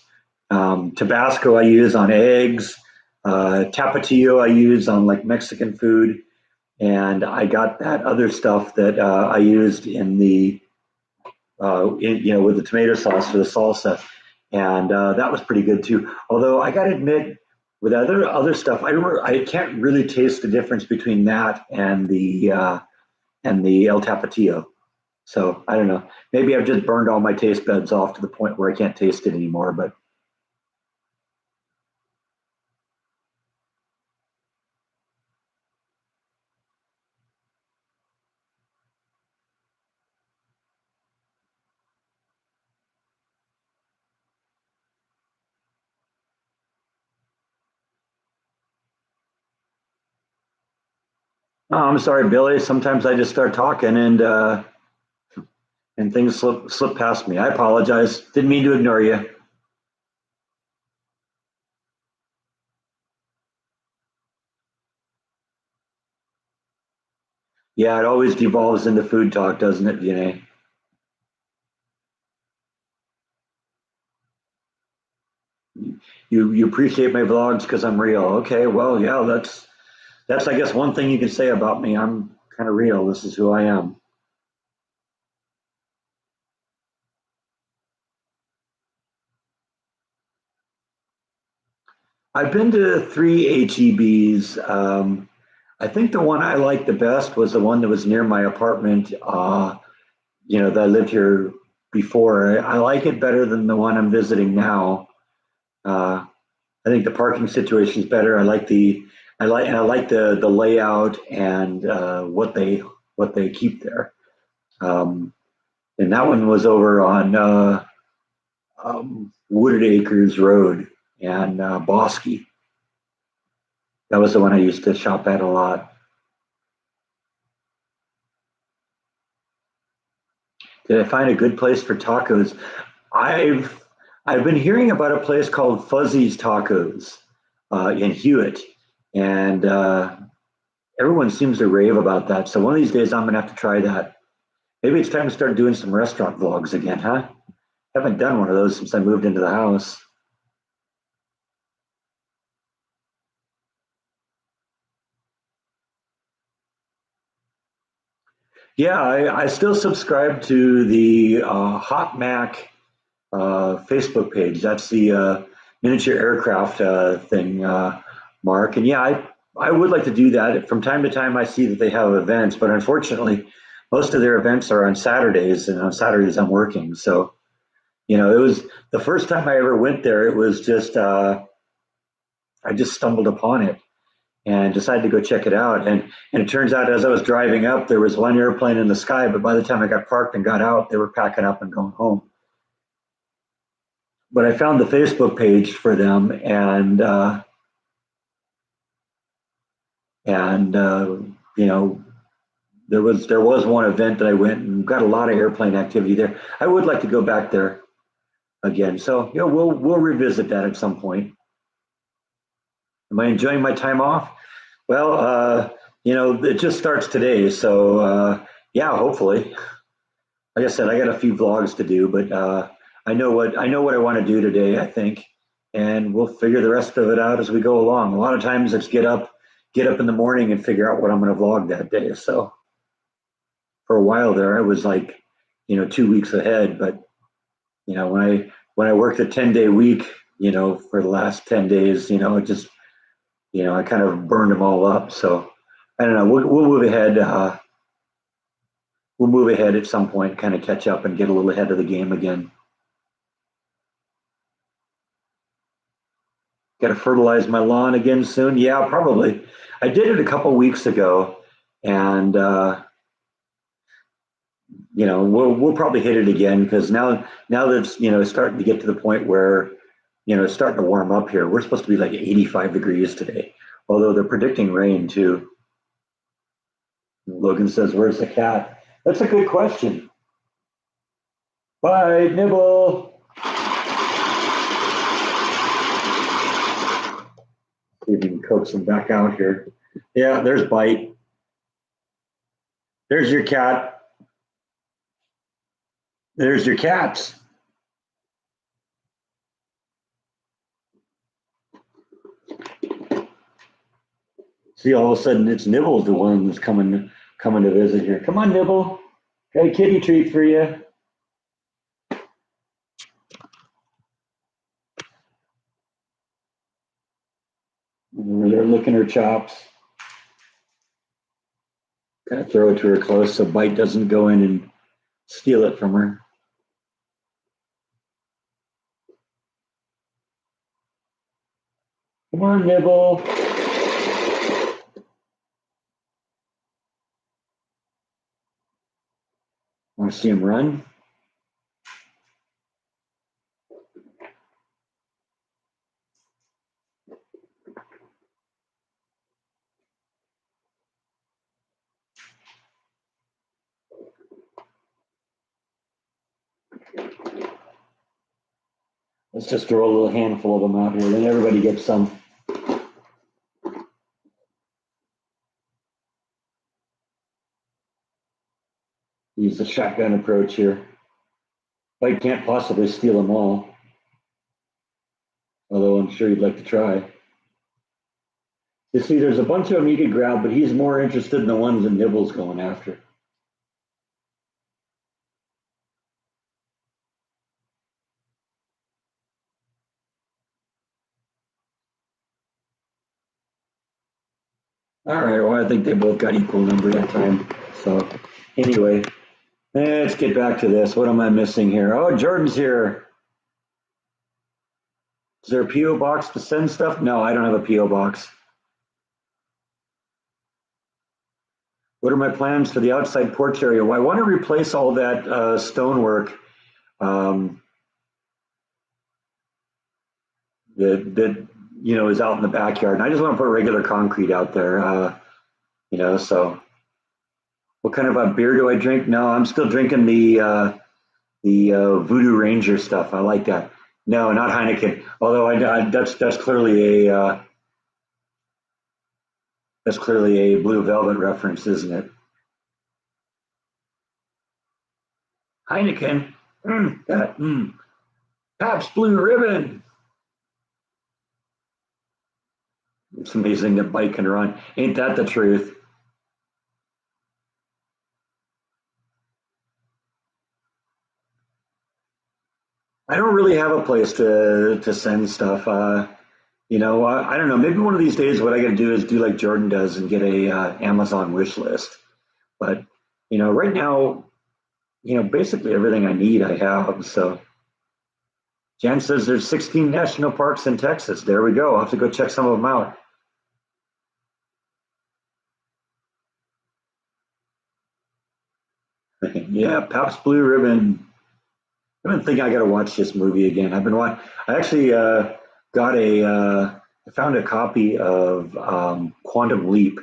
Tabasco I use on eggs. Tapatio I use on like Mexican food, and I got that other stuff that I used in the with the tomato sauce for the salsa, and that was pretty good too. Although I got to admit, with other stuff, I can't really taste the difference between that and the El Tapatio. So I don't know. Maybe I've just burned all my taste buds off to the point where I can't taste it anymore. But oh, I'm sorry, Billy. Sometimes I just start talking and things slip past me. I apologize. Didn't mean to ignore you. Yeah, it always devolves into food talk, doesn't it, DNA? You appreciate my vlogs because I'm real. Okay, well, yeah, that's I guess one thing you can say about me. I'm kind of real. This is who I am. I've been to three HEBs. I think the one I liked the best was the one that was near my apartment. That I lived here before. I like it better than the one I'm visiting now. Uh, I think the parking situation is better. I like the layout and what they keep there. Um, and that one was over on Wooded Acres Road and Bosque. That was the one I used to shop at a lot. Did I find a good place for tacos? I've I've been hearing about a place called Fuzzy's Tacos in Hewitt, and everyone seems to rave about that. So one of these days, I'm gonna have to try that. Maybe it's time to start doing some restaurant vlogs again, huh? Haven't done one of those since I moved into the house. Yeah, I still subscribe to the Hot Mac Facebook page. That's the miniature aircraft thing, Mark. And yeah, I would like to do that. From time to time, I see that they have events, but unfortunately, most of their events are on Saturdays, and on Saturdays I'm working. So, it was the first time I ever went there. It was just I just stumbled upon it and decided to go check it out. And it turns out as I was driving up, there was one airplane in the sky, but by the time I got parked and got out, they were packing up and going home. But I found the Facebook page for them, and you know there was one event that I went and got a lot of airplane activity there. I would like to go back there again. So we'll revisit that at some point. Am I enjoying my time off? Well, it just starts today, so yeah, hopefully. Like I said, I got a few vlogs to do, but I know what I want to do today, I think, and we'll figure the rest of it out as we go along. A lot of times it's get up in the morning and figure out what I'm going to vlog that day. So for a while there, I was like, 2 weeks ahead, but when I worked a 10-day week, for the last 10 days, it just, I kind of burned them all up. So I don't know. We'll move ahead. We'll move ahead at some point, kind of catch up and get a little ahead of the game again. Got to fertilize my lawn again soon. Yeah, probably. I did it a couple weeks ago, and we'll probably hit it again because now that it's starting to get to the point where it's starting to warm up here. We're supposed to be like 85 degrees today, although they're predicting rain too. Logan says, "Where's the cat?" That's a good question. Bye, Nibble. See if we can coax him back out here. Yeah, there's Bite. There's your cat. There's your cats. See, all of a sudden it's Nibble's the one that's coming to visit here. Come on, Nibble. Got a kitty treat for you. They're licking her chops. Kind of throw it to her close so Bite doesn't go in and steal it from her. Come on, Nibble. Want to see him run? Let's just throw a little handful of them out here. Then everybody gets some. Use the shotgun approach here. Bite can't possibly steal them all, although I'm sure you'd like to try. You see, there's a bunch of them he could grab, but he's more interested in the ones that Nibble's going after. All right, well, I think they both got equal number that time. So anyway, let's get back to this. What am I missing here? Oh, Jordan's here. Is there a P.O. box to send stuff? No, I don't have a P.O. box. What are my plans for the outside porch area? Well, I want to replace all that stonework um, that is out in the backyard. And I just want to put regular concrete out there. So what kind of a beer do I drink? No, I'm still drinking the Voodoo Ranger stuff. I like that. No, not Heineken. Although that's clearly a Blue Velvet reference, isn't it? Heineken. That Pabst Blue Ribbon. It's amazing that bike can run. Ain't that the truth? I don't really have a place to send stuff. I don't know. Maybe one of these days, what I got to do is do like Jordan does and get a Amazon wish list. But right now, basically everything I need, I have. So Jan says there's 16 national parks in Texas. There we go. I'll have to go check some of them out. Yeah, Pabst Blue Ribbon. I've been thinking I got to watch this movie again. I actually got I found a copy of Quantum Leap,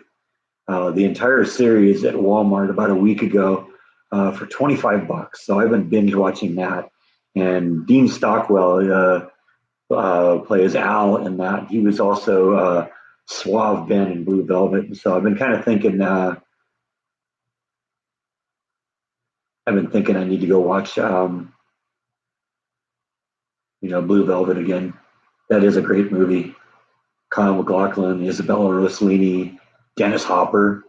the entire series at Walmart about a week ago for 25 bucks. So I've been binge watching that. And Dean Stockwell plays Al in that. He was also Suave Ben in Blue Velvet. And so I've been kind of thinking. I've been thinking I need to go watch, Blue Velvet again. That is a great movie. Kyle MacLachlan, Isabella Rossellini, Dennis Hopper.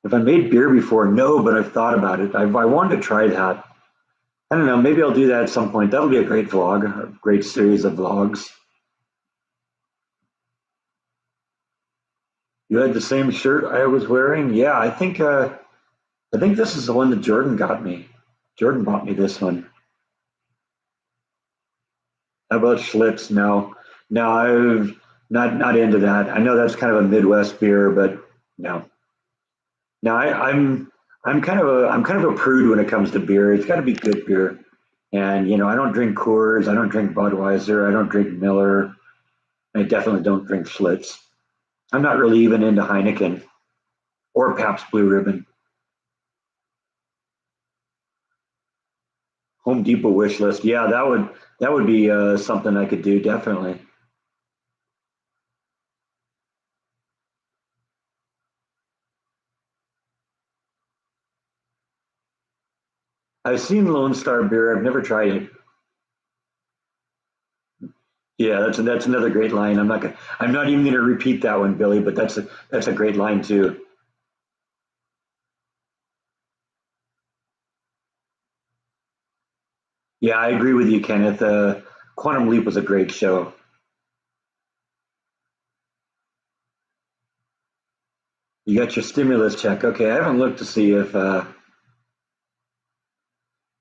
Have I made beer before? No, but I've thought about it. I wanted to try that. I don't know. Maybe I'll do that at some point. That'll be a great vlog, a great series of vlogs. You had the same shirt I was wearing? Yeah, I think this is the one that Jordan got me. Jordan bought me this one. How about Schlitz? No, no, I've not into that. I know that's kind of a Midwest beer, but no, no. I'm kind of a prude when it comes to beer. It's got to be good beer, and I don't drink Coors, I don't drink Budweiser, I don't drink Miller. I definitely don't drink Schlitz. I'm not really even into Heineken or Pabst Blue Ribbon. Home Depot wish list. Yeah, that would be something I could do definitely. I've seen Lone Star beer. I've never tried it. Yeah, that's another great line. I'm not even gonna repeat that one, Billy, but that's a great line too. Yeah, I agree with you, Kenneth. Quantum Leap was a great show. You got your stimulus check. Okay, I haven't looked to see if I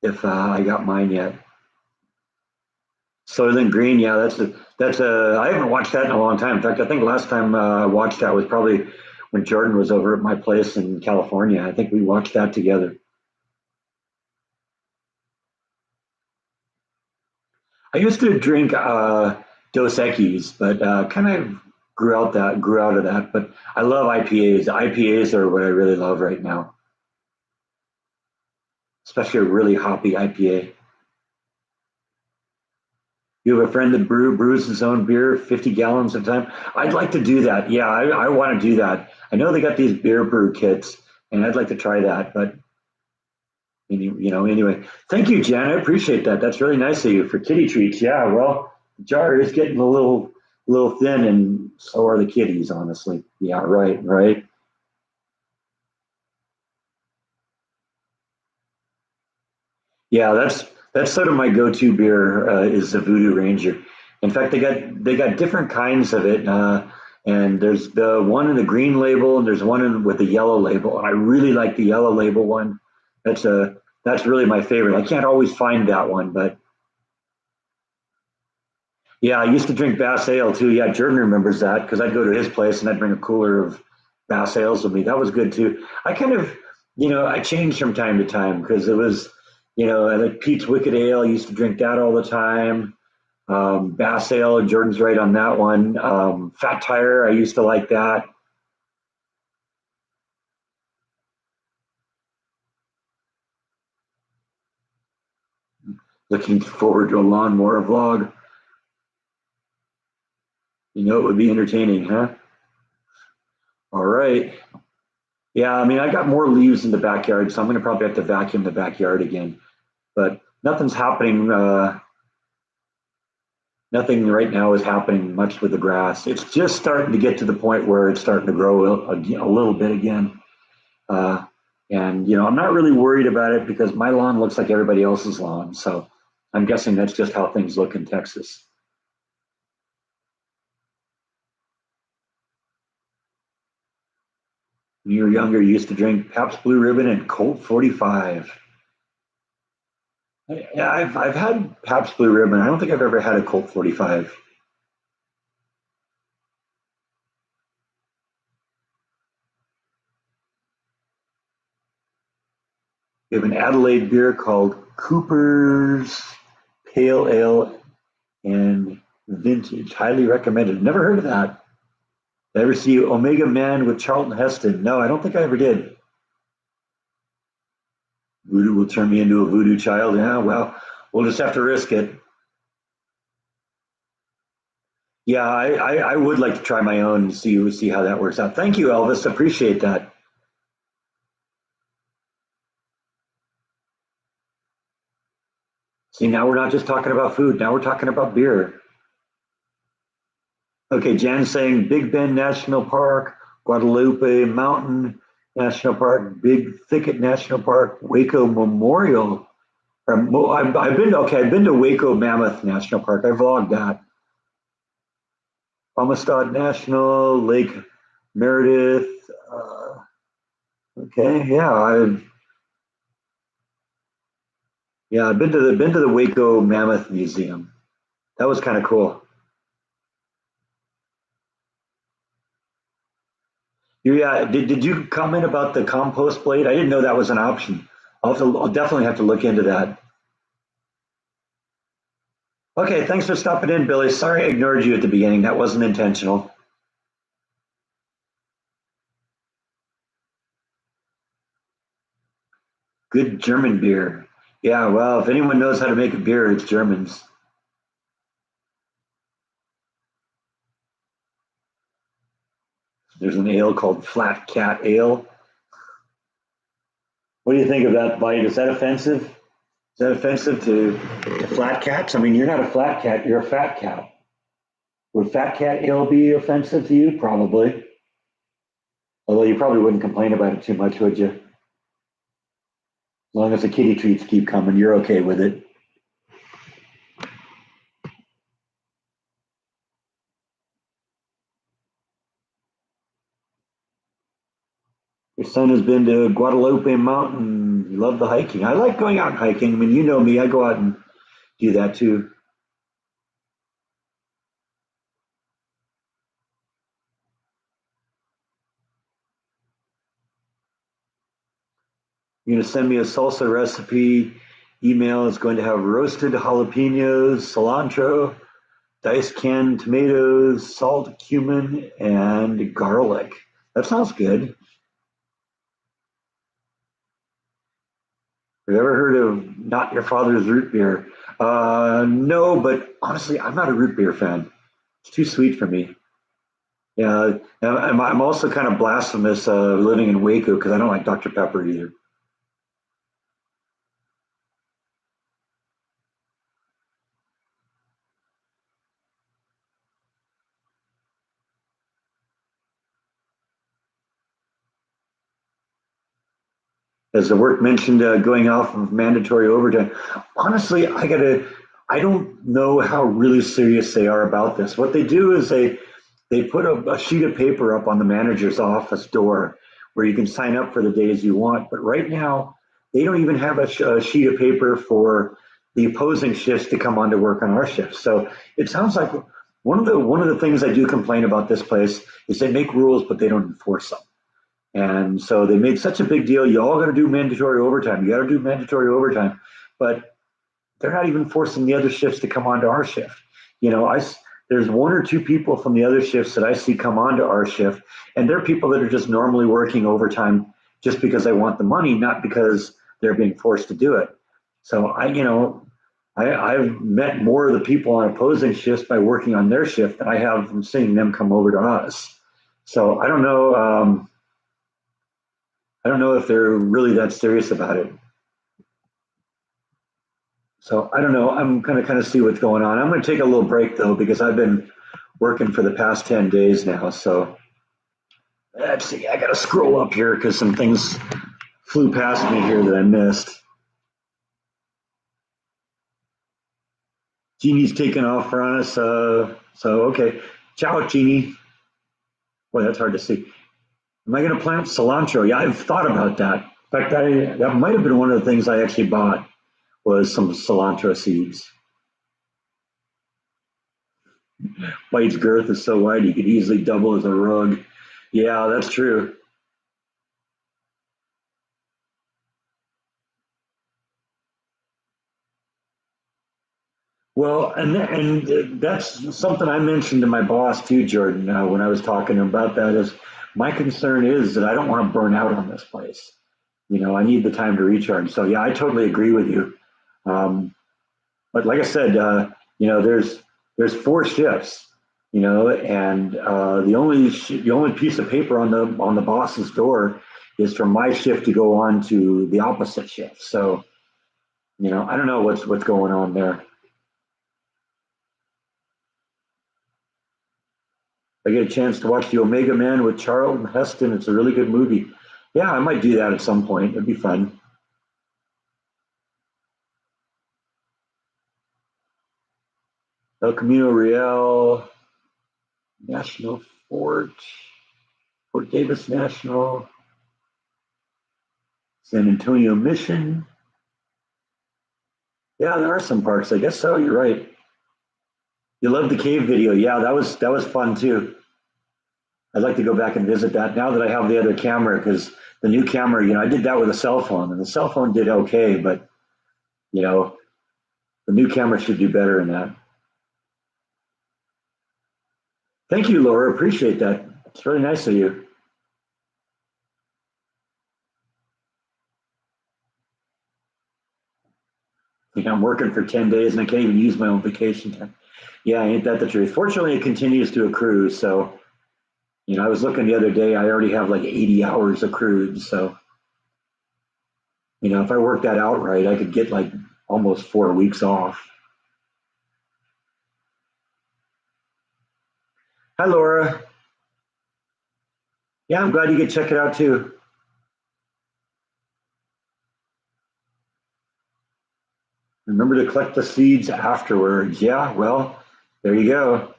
got mine yet. Soylent Green, yeah, that's a. I haven't watched that in a long time. In fact, I think last time I watched that was probably when Jordan was over at my place in California. I think we watched that together. I used to drink Dos Equis, but kind of grew out of that. But I love IPAs. IPAs are what I really love right now, especially a really hoppy IPA. You have a friend that brews his own beer, 50 gallons at a time. I'd like to do that. Yeah, I want to do that. I know they got these beer brew kits, and I'd like to try that. But anyway. Thank you, Jan. I appreciate that. That's really nice of you for kitty treats. Yeah, well, the jar is getting a little thin, and so are the kitties. Honestly. Yeah, right, right. Yeah, that's sort of my go-to beer is the Voodoo Ranger. In fact, they got different kinds of it, and there's the one in the green label, and there's one with the yellow label, and I really like the yellow label one. That's really my favorite. I can't always find that one, but yeah, I used to drink Bass Ale too. Yeah, Jordan remembers that because I'd go to his place and I'd bring a cooler of Bass Ales with me. That was good too. I kind of, I changed from time to time because it was. You know, I like Pete's Wicked Ale. I used to drink that all the time. Bass Ale, Jordan's right on that one. Fat Tire, I used to like that. Looking forward to a lawnmower vlog. You know, it would be entertaining, huh? All right. Yeah, I mean, I got more leaves in the backyard, so I'm going to probably have to vacuum the backyard again. But nothing's happening. Nothing right now is happening much with the grass. It's just starting to get to the point where it's starting to grow a little bit again. Uh, and, you know, I'm not really worried about it because my lawn looks like everybody else's lawn. So I'm guessing that's just how things look in Texas. When you were younger, you used to drink Pabst Blue Ribbon and Colt 45. Yeah, I've had Pabst Blue Ribbon. I don't think I've ever had a Colt 45. We have an Adelaide beer called Cooper's Pale Ale and Vintage. Highly recommended. Never heard of that. Ever see Omega Man with Charlton Heston? No, I don't think I ever did. Voodoo will turn me into a voodoo child. Yeah, well, we'll just have to risk it. Yeah, I would like to try my own and see how that works out. Thank you, Elvis. Appreciate that. See, now we're not just talking about food. Now we're talking about beer. Okay, Jan's saying Big Bend National Park, Guadalupe Mountain National Park, Big Thicket National Park, Waco Memorial. I've been to, okay. I've been to Waco Mammoth National Park. I vlogged that. Amistad National, Lake Meredith. Okay, I've been to the Waco Mammoth Museum. That was kind of cool. Yeah, did you comment about the compost blade? I didn't know that was an option. I'll definitely have to look into that. Okay, thanks for stopping in, Billy. Sorry I ignored you at the beginning. That wasn't intentional. Good German beer. Yeah, well, if anyone knows how to make a beer, it's Germans. There's an ale called Flat Cat Ale. What do you think of that bite? Is that offensive? Is that offensive to flat cats? I mean, you're not a flat cat, you're a fat cat. Would Fat Cat Ale be offensive to you? Probably. Although you probably wouldn't complain about it too much, would you? As long as the kitty treats keep coming, you're okay with it. Your son has been to Guadalupe Mountain. You love the hiking. I like going out hiking. I mean, you know me, I go out and do that too. You're going to send me a salsa recipe. Email is going to have roasted jalapenos, cilantro, diced canned tomatoes, salt, cumin, and garlic. That sounds good. Have you ever heard of Not Your Father's Root Beer? No, but honestly, I'm not a root beer fan. It's too sweet for me. Yeah, and I'm also kind of blasphemous living in Waco because I don't like Dr. Pepper either. As the work mentioned, going off of mandatory overtime. Honestly, I don't know how really serious they are about this. What they do is they put a sheet of paper up on the manager's office door where you can sign up for the days you want. But right now, they don't even have a sheet of paper for the opposing shifts to come on to work on our shifts. So it sounds like one of the things I do complain about this place is they make rules, but they don't enforce them. And so they made such a big deal. You all got to do mandatory overtime. You got to do mandatory overtime. but they're not even forcing the other shifts to come onto our shift. You know, there's one or two people from the other shifts that I see come onto our shift, and they're people that are just normally working overtime just because they want the money, not because they're being forced to do it. So I've met more of the people on opposing shifts by working on their shift than I have from seeing them come over to us. So I don't know. I don't know if they're really that serious about it. So I don't know. I'm going to kind of see what's going on. I'm going to take a little break though because I've been working for the past 10 days now. So let's see. I got to scroll up here because some things flew past me here that I missed. Jeannie's taking off on us. Okay. Ciao, Jeannie. Boy, that's hard to see. Am I going to plant cilantro? Yeah, I've thought about that. In fact, that might have been one of the things I actually bought was some cilantro seeds. White's girth is so wide you could easily double as a rug. Yeah, that's true. Well, and that's something I mentioned to my boss too, Jordan, when I was talking to him about that. Is my concern is that I don't want to burn out on this place. You know, I need the time to recharge. So yeah, I totally agree with you. Um, but like I said, there's four shifts, you know, and the only piece of paper on the boss's door is for my shift to go on to the opposite shift. So you know, I don't know what's going on there. I get a chance to watch the Omega Man with Charlton Heston. It's a really good movie. Yeah, I might do that at some point. It'd be fun. El Camino Real National Fort, Fort Davis National, San Antonio Mission. Yeah, there are some parks. I guess so. You're right. You love the cave video. Yeah, that was fun too. I'd like to go back and visit that now that I have the other camera because the new camera, you know, I did that with a cell phone and the cell phone did okay, but you know, the new camera should do better in that. Thank you, Laura. Appreciate that. It's really nice of you. You know, I'm working for 10 days and I can't even use my own vacation time. Yeah, ain't that the truth? Fortunately, it continues to accrue. So, you know, I was looking the other day, I already have like 80 hours accrued. So, you know, if I work that out right, I could get like almost 4 weeks off. Hi, Laura. Yeah, I'm glad you could check it out too. Remember to collect the seeds afterwards. Yeah, well, there you go.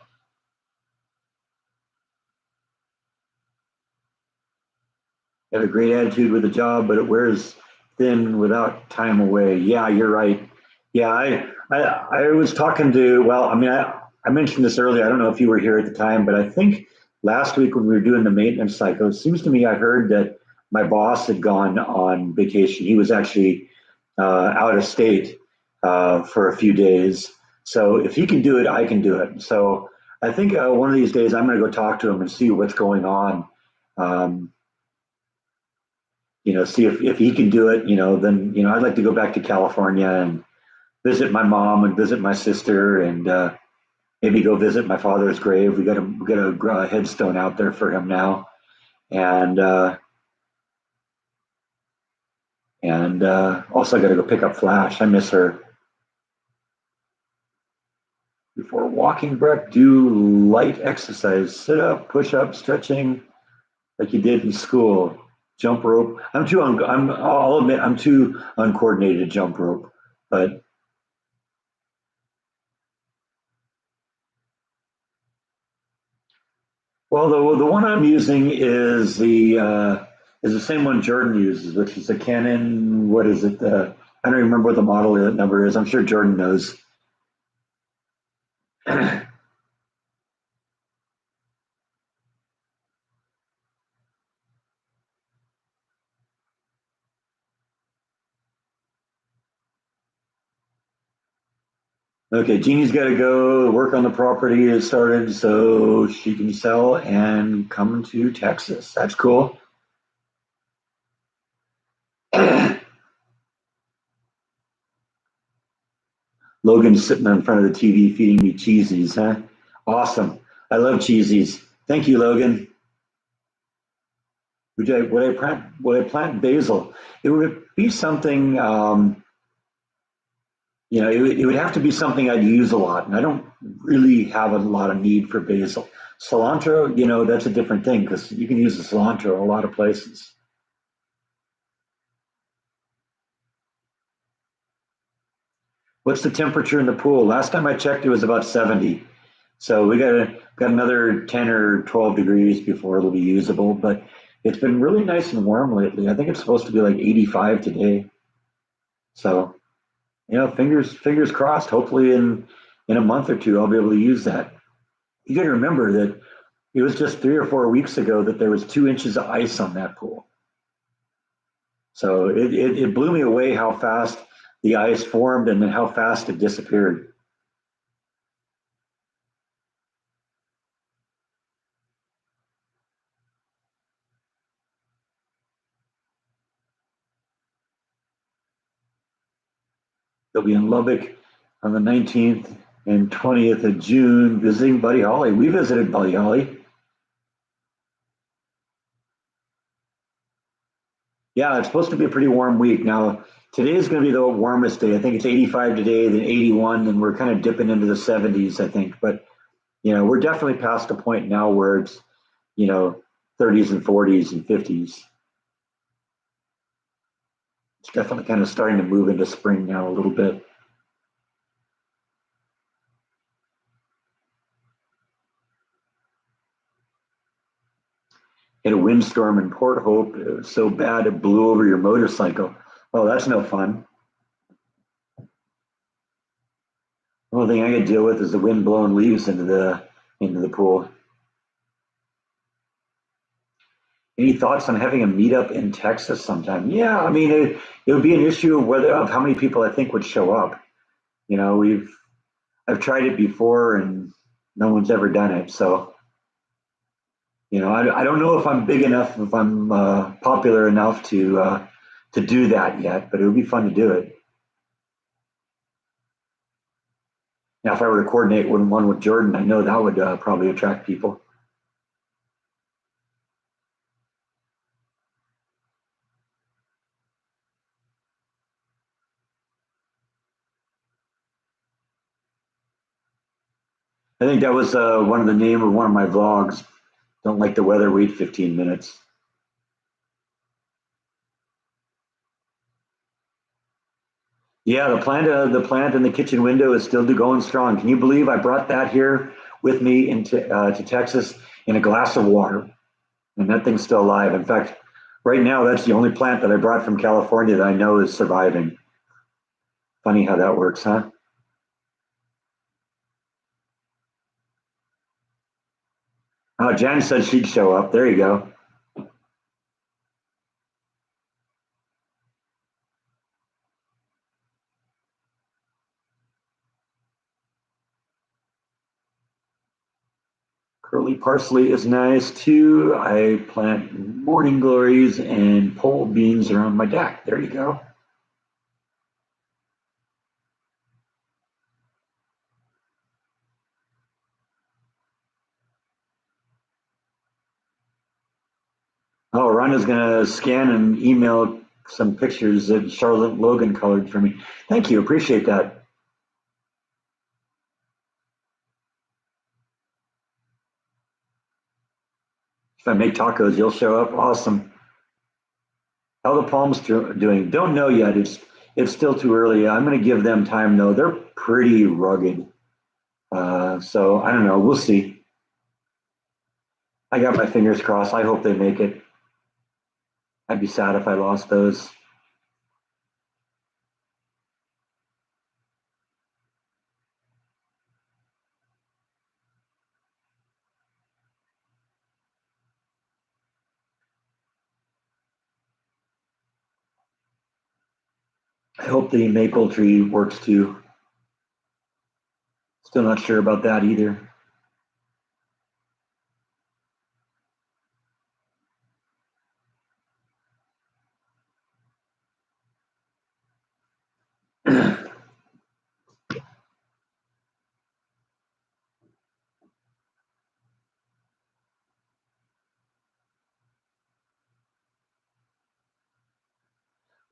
Have a great attitude with the job, but it wears thin without time away. Yeah, you're right. Yeah, I was talking to, well, I mean, I mentioned this earlier. I don't know if you were here at the time, but I think last week when we were doing the maintenance cycle, it seems to me I heard that my boss had gone on vacation. He was actually out of state for a few days. So if he can do it, I can do it. So I think one of these days I'm going to go talk to him and see what's going on. Um, see if he can do it, then, I'd like to go back to California and visit my mom and visit my sister and maybe go visit my father's grave. We got a headstone out there for him now. And, also I got to go pick up Flash. I miss her. Before walking, Breck, do light exercise, sit up, push up, stretching like you did in school. Jump rope. I'll admit I'm too uncoordinated to jump rope, but well, the one I'm using is the same one Jordan uses, which is a Canon. What is it? I don't even remember what the model number is. I'm sure Jordan knows. Okay, Jeannie's got to go. Work on the property has started, so she can sell and come to Texas. That's cool. Logan's sitting in front of the TV feeding me cheesies, huh? Awesome. I love cheesies. Thank you, Logan. Would I plant basil? It would be something, it would have to be something I'd use a lot, and I don't really have a lot of need for basil. Cilantro, that's a different thing because you can use the cilantro in a lot of places. What's the temperature in the pool? Last time I checked, it was about 70. So we got another 10 or 12 degrees before it'll be usable, but it's been really nice and warm lately. I think it's supposed to be like 85 today. So, fingers crossed. Hopefully in a month or two I'll be able to use that. You got to remember that it was just 3 or 4 weeks ago that there was 2 inches of ice on that pool. So it blew me away how fast the ice formed and then how fast it disappeared. They'll be in Lubbock on the 19th and 20th of June visiting Buddy Holly. We visited Buddy Holly. Yeah, it's supposed to be a pretty warm week. Now, today is going to be the warmest day. I think it's 85 today, then 81, and we're kind of dipping into the 70s, I think. But, we're definitely past the point now where it's, you know, 30s and 40s and 50s. It's definitely kind of starting to move into spring now a little bit. Hit a windstorm in Port Hope. It was so bad it blew over your motorcycle. Oh, that's no fun. The only thing I could deal with is the wind blowing leaves into the pool. Any thoughts on having a meetup in Texas sometime? Yeah, I mean it would be an issue of how many people I think would show up. I've tried it before and no one's ever done it. So I don't know if I'm big enough, if I'm popular enough to do that yet, but it would be fun to do it. Now, if I were to coordinate one with Jordan, I know that would probably attract people. I think that was one of the name of one of my vlogs. Don't like the weather, wait 15 minutes. Yeah, the plant in the kitchen window is still going strong. Can you believe I brought that here with me into to Texas in a glass of water, and that thing's still alive. In fact, right now that's the only plant that I brought from California that I know is surviving. Funny how that works, huh? Oh, Jan said she'd show up. There you go. Curly parsley is nice too. I plant morning glories and pole beans around my deck. There you go. Oh, Rhonda's gonna scan and email some pictures that Charlotte Logan colored for me. Thank you, appreciate that. If I make tacos, you'll show up. Awesome. How the palms doing? Don't know yet. It's still too early. I'm gonna give them time though. They're pretty rugged. So I don't know. We'll see. I got my fingers crossed. I hope they make it. I'd be sad if I lost those. I hope the maple tree works too. Still not sure about that either.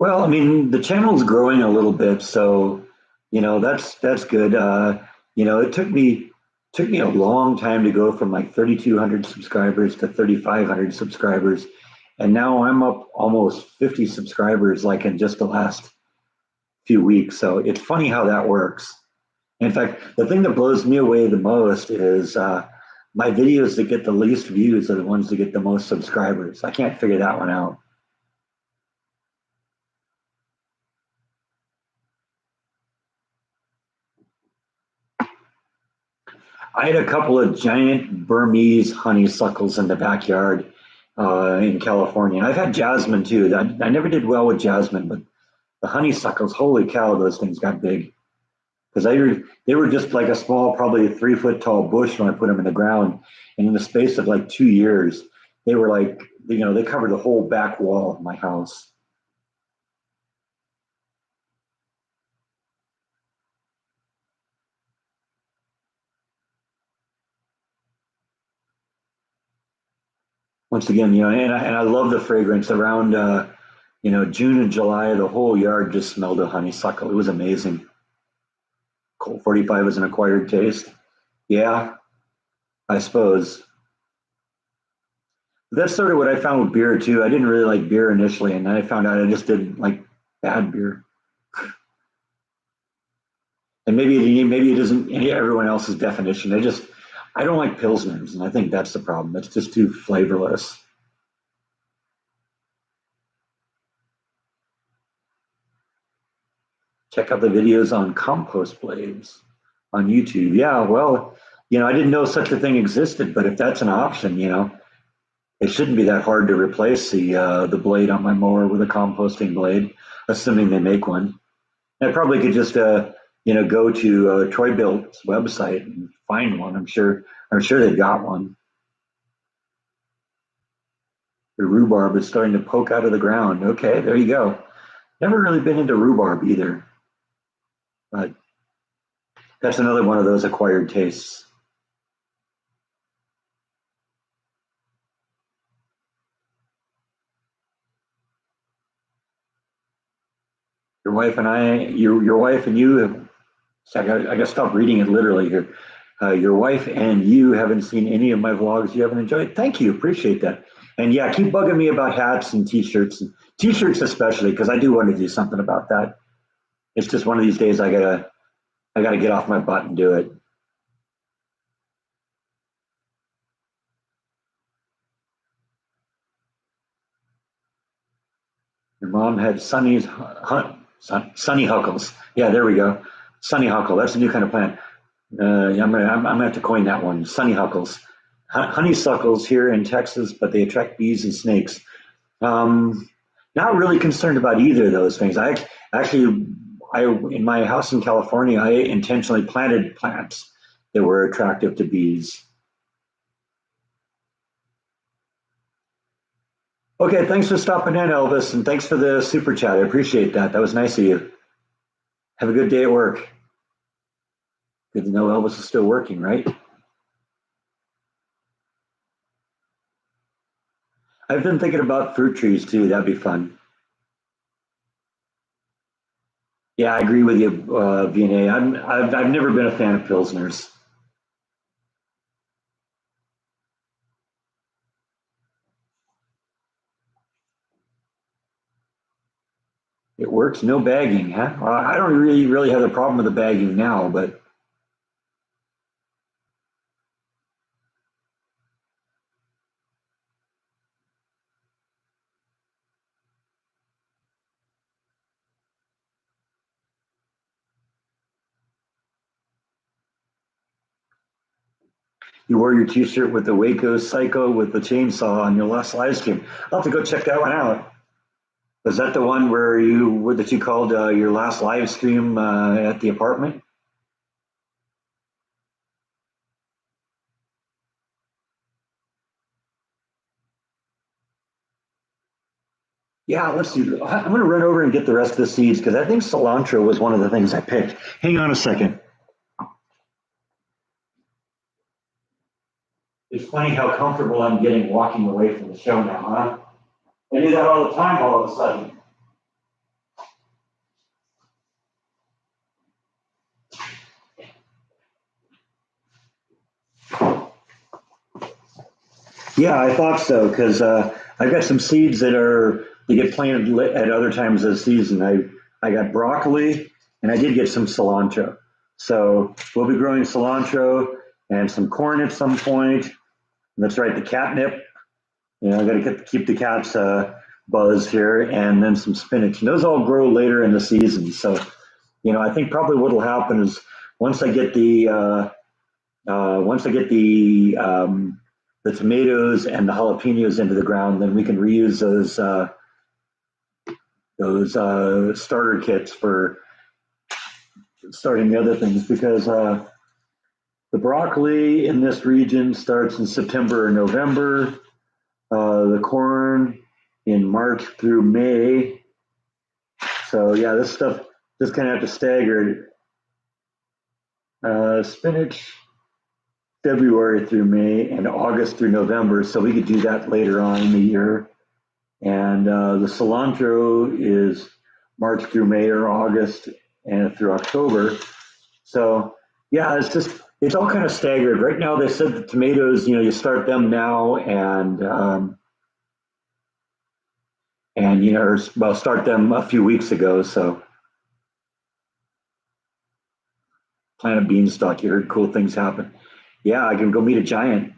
Well, I mean, the channel's growing a little bit, so that's good. It took me a long time to go from like 3,200 subscribers to 3,500 subscribers, and now I'm up almost 50 subscribers like in just the last few weeks. So it's funny how that works. In fact, the thing that blows me away the most is my videos that get the least views are the ones that get the most subscribers. I can't figure that one out. I had a couple of giant Burmese honeysuckles in the backyard in California. I've had jasmine too. I never did well with jasmine, but the honeysuckles, holy cow, those things got big. Because they were just like a small, probably 3 foot tall bush when I put them in the ground. And in the space of like 2 years, they were like, they covered the whole back wall of my house. Once again, and I love the fragrance around, June and July, the whole yard just smelled of honeysuckle. It was amazing. Colt 45 is an acquired taste. Yeah, I suppose. That's sort of what I found with beer too. I didn't really like beer initially, and then I found out I just didn't like bad beer. And maybe it isn't everyone else's definition. I don't like pilsners, and I think that's the problem. It's just too flavorless. Check out the videos on compost blades on YouTube. Yeah, well, I didn't know such a thing existed, but if that's an option, it shouldn't be that hard to replace the blade on my mower with a composting blade, assuming they make one. I probably could just go to Troy Built's website and find one. I'm sure they've got one. The rhubarb is starting to poke out of the ground. Okay, there you go. Never really been into rhubarb either, but that's another one of those acquired tastes. Your wife and you have. So I got to stop reading it literally here. Your wife and you haven't seen any of my vlogs you haven't enjoyed. Thank you, appreciate that. And yeah, keep bugging me about hats and t-shirts especially because I do want to do something about that. It's just one of these days I gotta get off my butt and do it. Your mom had Sunny Huckles. Yeah, there we go. Sunny Huckle. That's a new kind of plant. I'm gonna have to coin that one. Sunny Huckles. Honeysuckles here in Texas, but they attract bees and snakes. Um, Not really concerned about either of those things. Actually, I in my house in California, I intentionally planted plants that were attractive to bees. Okay, thanks for stopping in, Elvis, and thanks for the super chat. I appreciate that. That was nice of you. Have a good day at work. Good to know Elvis is still working, right? I've been thinking about fruit trees too. That'd be fun. Yeah, I agree with you, VNA. I've never been a fan of pilsners. It works, no bagging, huh? Well, I don't really have a problem with the bagging now, but you wore your T-shirt with the Waco Psycho with the chainsaw on your last live stream. I'll have to go check that one out. Was that the one that you called your last live stream at the apartment? Yeah, let's do. I'm going to run over and get the rest of the seeds because I think cilantro was one of the things I picked. Hang on a second. It's funny how comfortable I'm getting walking away from the show now, huh? I do that all the time all of a sudden. Yeah, I thought so because I've got some seeds that get planted at other times of the season. I got broccoli and I did get some cilantro. So we'll be growing cilantro and some corn at some point. That's right, the catnip. I got to keep the cats buzz here, and then some spinach. And those all grow later in the season. So I think probably what will happen is once I get the tomatoes and the jalapenos into the ground, then we can reuse those starter kits for starting the other things because the broccoli in this region starts in September or November. The corn in March through May. So yeah, this stuff just kind of have to stagger. Spinach February through May and August through November. So we could do that later on in the year. And the cilantro is March through May or August and through October. So yeah, it's all kind of staggered. Right now, they said the tomatoes, you start them now and well, start them a few weeks ago. So plant a beanstalk. You heard cool things happen. Yeah, I can go meet a giant.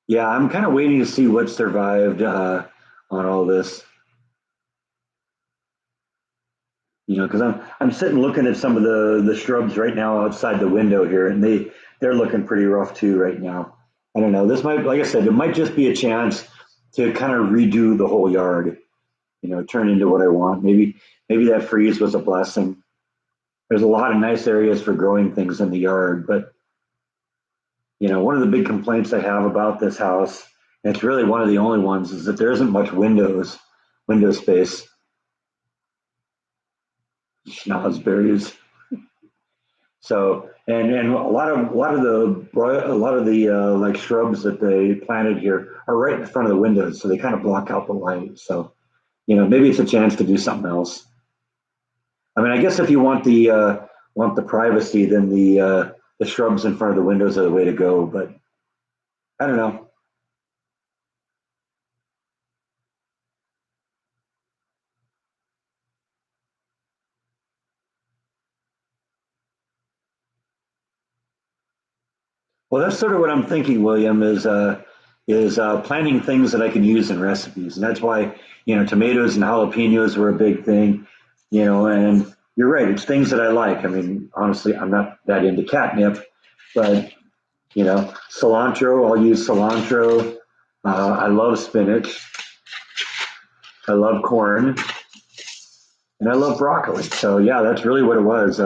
Yeah, I'm kind of waiting to see what survived on all this. Because I'm sitting looking at some of the shrubs right now outside the window here, and they're looking pretty rough too right now. I don't know. This might, like I said, it might just be a chance to kind of redo the whole yard. Turn into what I want. Maybe that freeze was a blessing. There's a lot of nice areas for growing things in the yard, but one of the big complaints I have about this house, and it's really one of the only ones, is that there isn't much window space. Schnozberries. So, and a lot of the like shrubs that they planted here are right in front of the windows, so they kind of block out the light. So, maybe it's a chance to do something else. I mean, I guess if you want the privacy, then the shrubs in front of the windows are the way to go. But I don't know. Well, that's sort of what I'm thinking, William, is planting things that I can use in recipes, and that's why tomatoes and jalapenos were a big thing, and you're right, it's things that I like. I mean, honestly, I'm not that into catnip, but cilantro, I'll use cilantro. I love spinach, I love corn, and I love broccoli. So yeah, that's really what it was.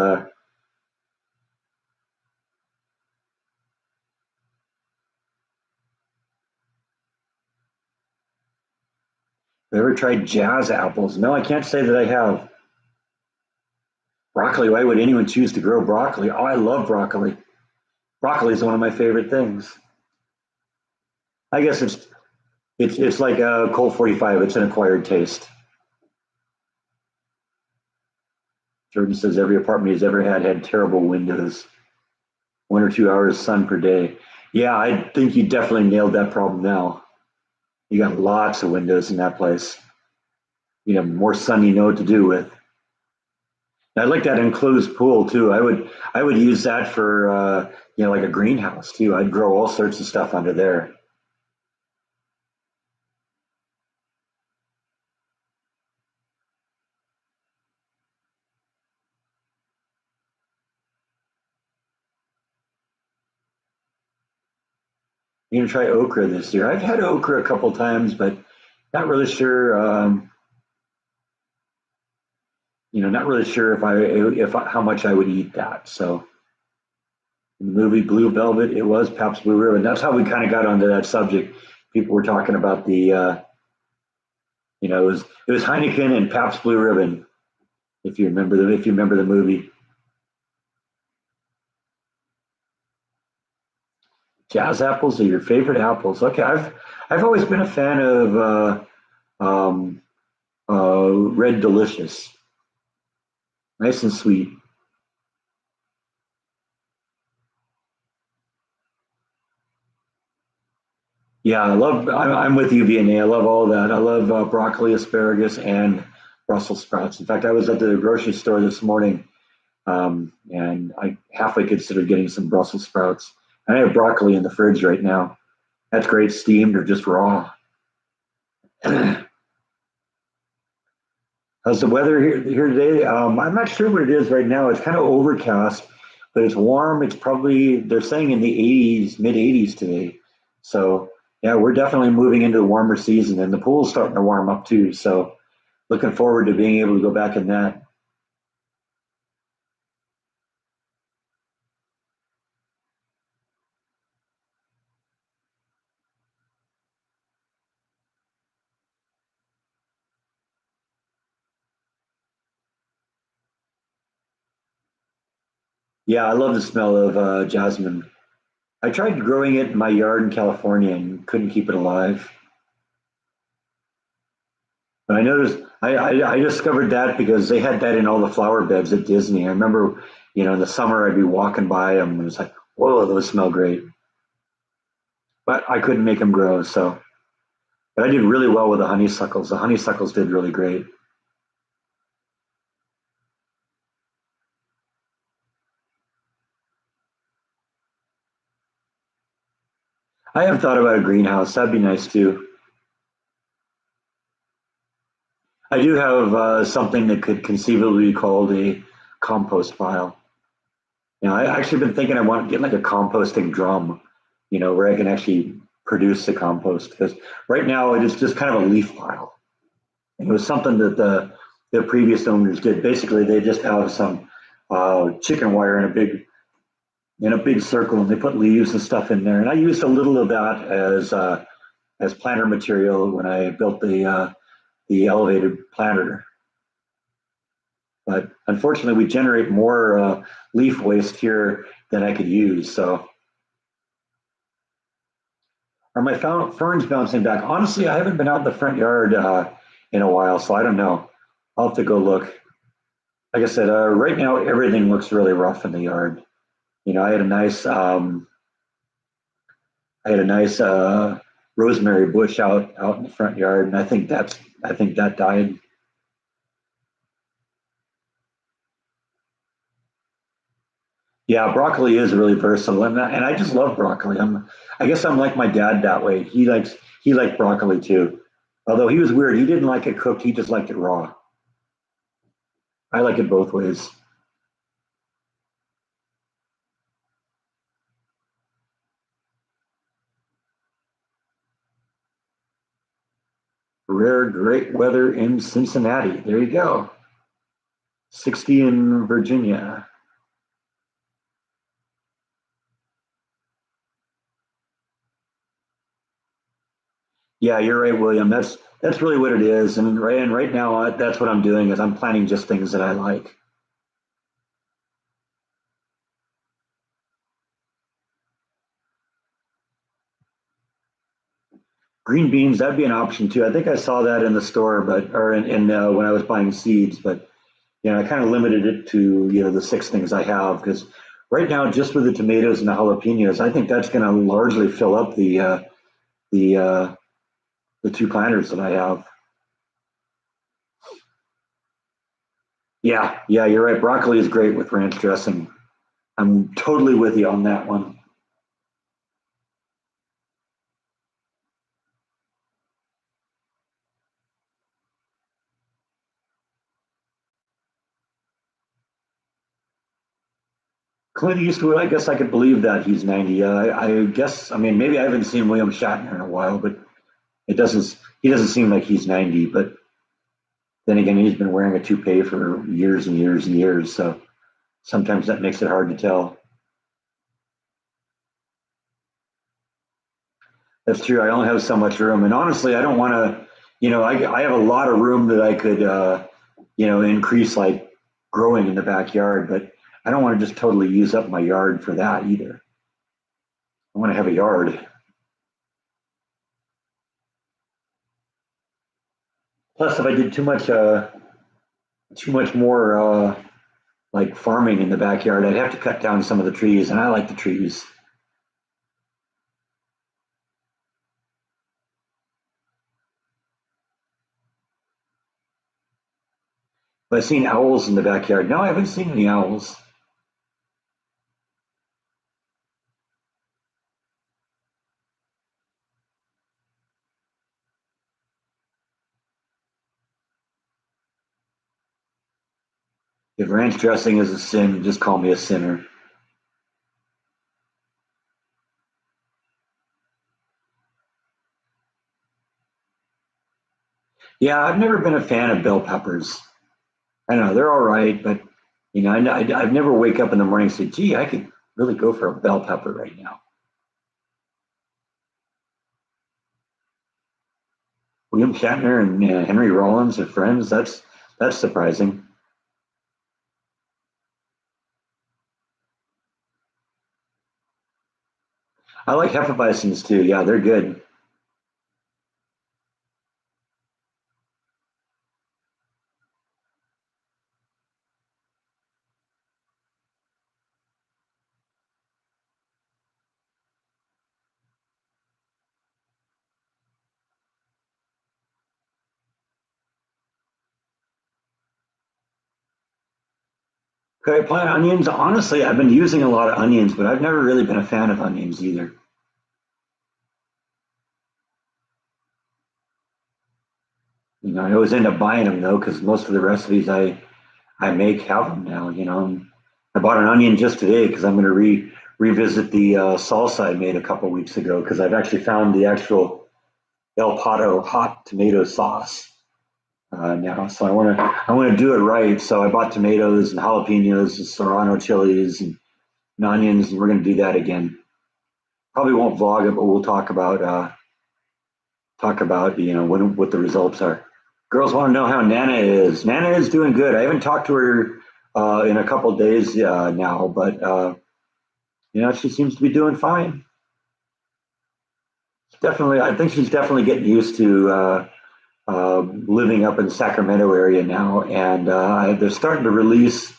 Have you ever tried jazz apples? No, I can't say that I have. Broccoli, why would anyone choose to grow broccoli? Oh, I love broccoli. Broccoli is one of my favorite things. I guess it's like a Colt 45. It's an acquired taste. Jordan says every apartment he's ever had terrible windows, 1 or 2 hours sun per day. Yeah, I think you definitely nailed that problem now. You got lots of windows in that place. More sun you know what to do with. And I like that enclosed pool too. I would use that for like a greenhouse too. I'd grow all sorts of stuff under there. I'm gonna try okra this year. I've had okra a couple times, but not really sure. Not really sure how much I would eat that. So in the movie Blue Velvet, it was Pabst Blue Ribbon. That's how we kind of got onto that subject. People were talking about it was Heineken and Pabst Blue Ribbon. If you remember the movie, Jazz apples are your favorite apples. Okay, I've always been a fan of um, Red Delicious, nice and sweet. Yeah, I'm with you, Vianney. I love all that. I love broccoli, asparagus, and Brussels sprouts. In fact, I was at the grocery store this morning, and I halfway considered getting some Brussels sprouts. And I have broccoli in the fridge right now. That's great, steamed or just raw. How's the weather here today? I'm not sure what it is right now. It's kind of overcast, but it's warm. It's probably they're saying in the 80s, mid 80s today. So yeah, we're definitely moving into the warmer season, and the pool's starting to warm up too. So looking forward to being able to go back in that. Yeah, I love the smell of jasmine. I tried growing it in my yard in California and couldn't keep it alive. But I noticed I discovered that because they had that in all the flower beds at Disney. I remember, in the summer I'd be walking by them and it was like, whoa, those smell great. But I couldn't make them grow. But I did really well with the honeysuckles. The honeysuckles did really great. I have thought about a greenhouse. That'd be nice too. I do have something that could conceivably be called a compost pile. I actually been thinking I want to get like a composting drum, where I can actually produce the compost. Because right now it is just kind of a leaf pile. And it was something that the previous owners did. Basically, they just have some chicken wire in a big circle, and they put leaves and stuff in there. And I used a little of that as planter material when I built the elevated planter. But unfortunately, we generate more leaf waste here than I could use. So, are my ferns bouncing back? Honestly, I haven't been out in the front yard in a while, so I don't know. I'll have to go look. Like I said, right now everything looks really rough in the yard. I had a nice rosemary bush out in the front yard, and I think that died. Yeah, broccoli is really versatile, and I just love broccoli. I guess I'm like my dad that way. He liked broccoli too, although he was weird. He didn't like it cooked. He just liked it raw. I like it both ways. Rare great weather in Cincinnati. There you go. 60 in Virginia. Yeah, you're right, William. That's really what it is. And right now, that's what I'm doing is I'm planting just things that I like. Green beans, that'd be an option too. I think I saw that in the store, but or when I was buying seeds, but I kind of limited it to the six things I have because right now, just with the tomatoes and the jalapenos, I think that's going to largely fill up the the two planters that I have. Yeah, yeah, you're right. Broccoli is great with ranch dressing. I'm totally with you on that one. Clint Eastwood, I guess I could believe that he's 90. I guess, I mean, maybe I haven't seen William Shatner in a while, but he doesn't seem like he's 90. But Then again, he's been wearing a toupee for years and years and years, so sometimes that makes it hard to tell. That's true. I only have so much room, and honestly, I don't want to. I have a lot of room that I could, increase like growing in the backyard, but I don't want to just totally use up my yard for that either. I want to have a yard. Plus, if I did too much more like farming in the backyard, I'd have to cut down some of the trees, and I like the trees. But I've seen owls in the backyard. No, I haven't seen any owls. If ranch dressing is a sin, just call me a sinner. Yeah, I've never been a fan of bell peppers. I know they're all right, but I've never wake up in the morning and say, "Gee, I could really go for a bell pepper right now." William Shatner and Henry Rollins are friends. That's surprising. I like Hefeweizens too. Yeah, they're good. Could I plant onions? Honestly, I've been using a lot of onions, but I've never really been a fan of onions either. I always end up buying them though, because most of the recipes I make have them now. I bought an onion just today because I'm going to revisit the salsa I made a couple weeks ago because I've actually found the actual El Pato hot tomato sauce now. So I want to do it right. So I bought tomatoes and jalapenos and serrano chilies and onions, and we're going to do that again. Probably won't vlog it, but we'll talk about what the results are. Girls want to know how Nana is. Nana is doing good. I haven't talked to her in a couple of days now, but she seems to be doing fine. Definitely, I think she's definitely getting used to living up in the Sacramento area now, and they're starting to release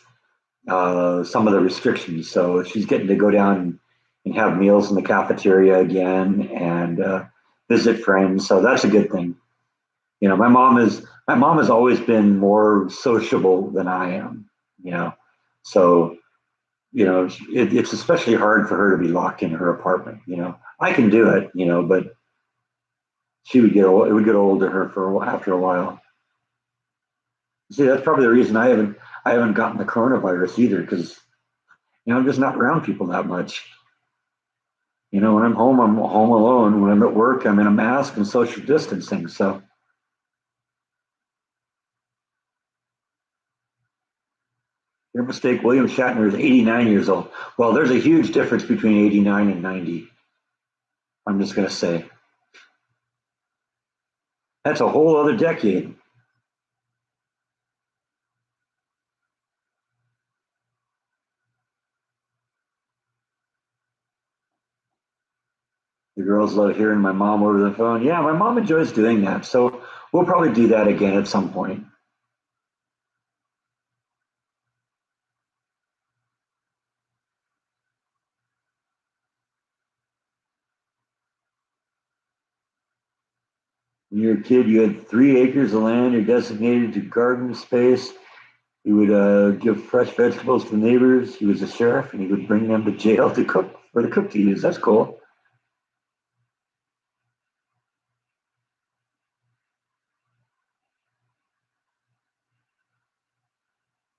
some of the restrictions. So she's getting to go down and have meals in the cafeteria again and visit friends. So that's a good thing. My mom has always been more sociable than I am. You know, so it's especially hard for her to be locked in her apartment. I can do it. But she would get old. It would get old to her after a while. See, that's probably the reason I haven't gotten the coronavirus either because I'm just not around people that much. When I'm home alone. When I'm at work, I'm in a mask and social distancing. So your mistake. William Shatner is 89 years old. Well, there's a huge difference between 89 and 90. I'm just going to say that's a whole other decade. The girls love hearing my mom over the phone. Yeah, my mom enjoys doing that. So we'll probably do that again at some point. When you were a kid, you had 3 acres of land. You're designated to garden space. He would give fresh vegetables to neighbors. He was a sheriff, and he would bring them to jail to cook for the cook to use. That's cool.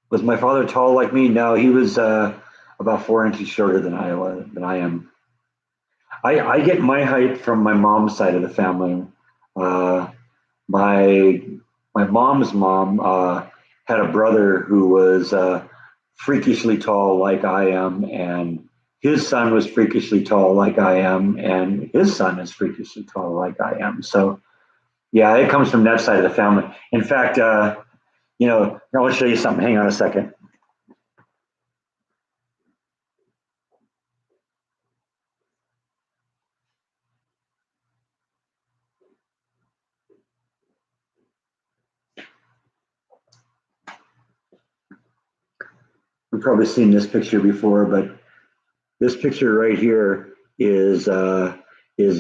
Was my father tall like me? No, he was about 4 inches shorter than I am. I get my height from my mom's side of the family. Uh, my my mom's mom had a brother who was freakishly tall like I am, and his son was freakishly tall like I am, and his son is freakishly tall like I am. So yeah, it comes from that side of the family. In fact, I want to show you something. Hang on a second. You've probably seen this picture before, but this picture right here is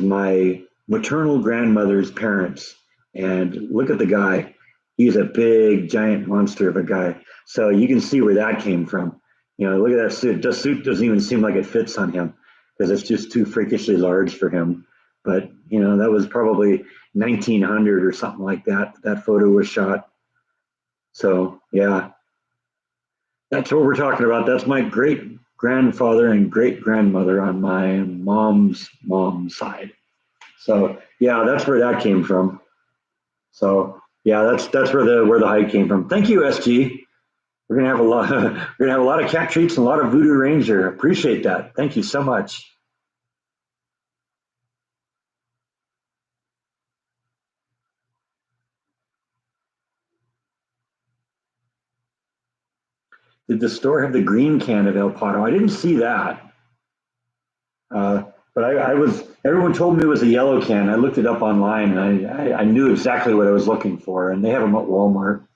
my maternal grandmother's parents, and look at the guy. He's a big, giant monster of a guy. So you can see where that came from. Look at that suit. The suit doesn't even seem like it fits on him because it's just too freakishly large for him. But that was probably 1900 or something like that. That photo was shot. So yeah, that's what we're talking about. That's my great grandfather and great grandmother on my mom's side. So yeah, that's where that came from. So yeah, that's where the height came from. Thank you, SG. We're gonna have a lot. We're gonna have a lot of cat treats and a lot of Voodoo Ranger. Appreciate that. Thank you so much. Did the store have the green can of El Pato? I didn't see that. Uh, but I was. Everyone told me it was a yellow can. I looked it up online, and I knew exactly what I was looking for. And they have them at Walmart.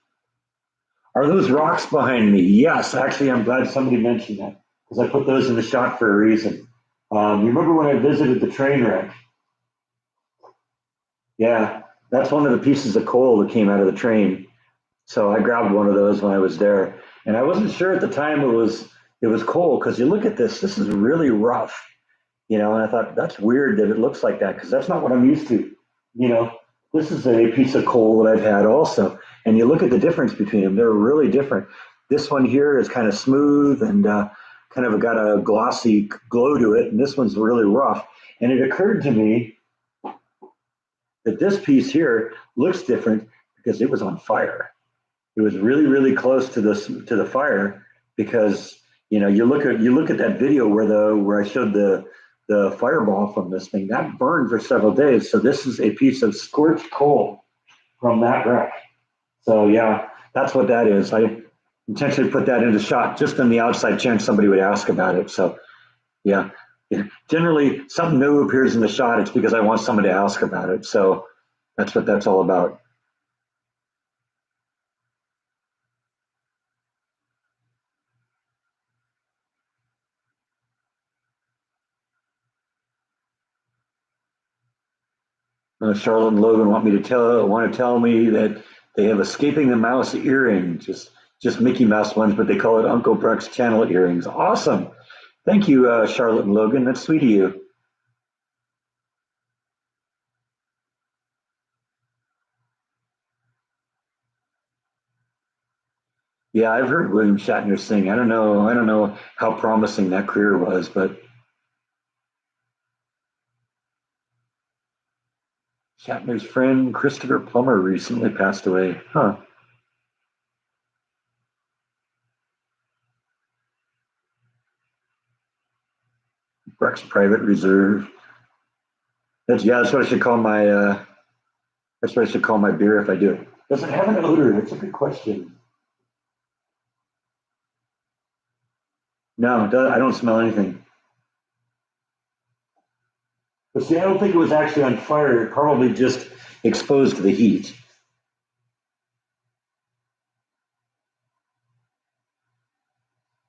Are those rocks behind me? Yes, actually, I'm glad somebody mentioned that because I put those in the shot for a reason. You remember when I visited the train wreck? Yeah, that's one of the pieces of coal that came out of the train. So I grabbed one of those when I was there, and I wasn't sure at the time it was coal because you look at this. This is really rough, and I thought that's weird that it looks like that because that's not what I'm used to. You know, this is a piece of coal that I've had also, and you look at the difference between them; they're really different. This one here is kind of smooth and kind of got a glossy glow to it, and this one's really rough. And it occurred to me that this piece here looks different because it was on fire. It was really, really close to the fire because you look at that video where I showed the fireball from this thing that burned for several days. So this is a piece of scorched coal from that wreck. So yeah, that's what that is. I intentionally put that into shot just on the outside chance somebody would ask about it. So yeah, generally something new appears in the shot. It's because I want someone to ask about it. So that's what that's all about. Charlotte and Logan want to tell me that they have escaping the mouse earring, just Mickey Mouse ones, but they call it Uncle Breck's channel earrings. Awesome. Thank you, Charlotte and Logan. That's sweet of you. Yeah, I've heard William Shatner sing. I don't know how promising that career was, but Shatner's friend Christopher Plummer recently passed away. Huh. Breck's Private Reserve. That's what I should call my that's what I should call my beer if I do it. Does it have an odor? That's a good question. No, I don't smell anything. But see, I don't think it was actually on fire. It probably just exposed to the heat.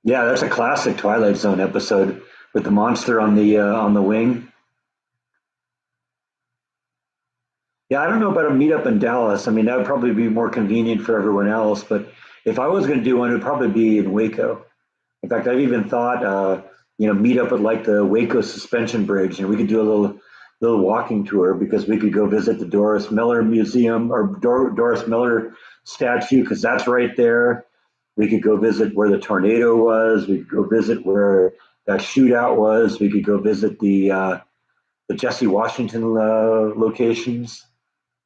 Yeah, that's a classic Twilight Zone episode with the monster on the wing. Yeah, I don't know about a meetup in Dallas. I mean, that would probably be more convenient for everyone else. But if I was going to do one, it would probably be in Waco. In fact, I've even thought, meet up at like the Waco Suspension Bridge, and we could do a little walking tour because we could go visit the Doris Miller Museum or Doris Miller statue because that's right there. We could go visit where the tornado was. We could go visit where that shootout was. We could go visit the Jesse Washington locations.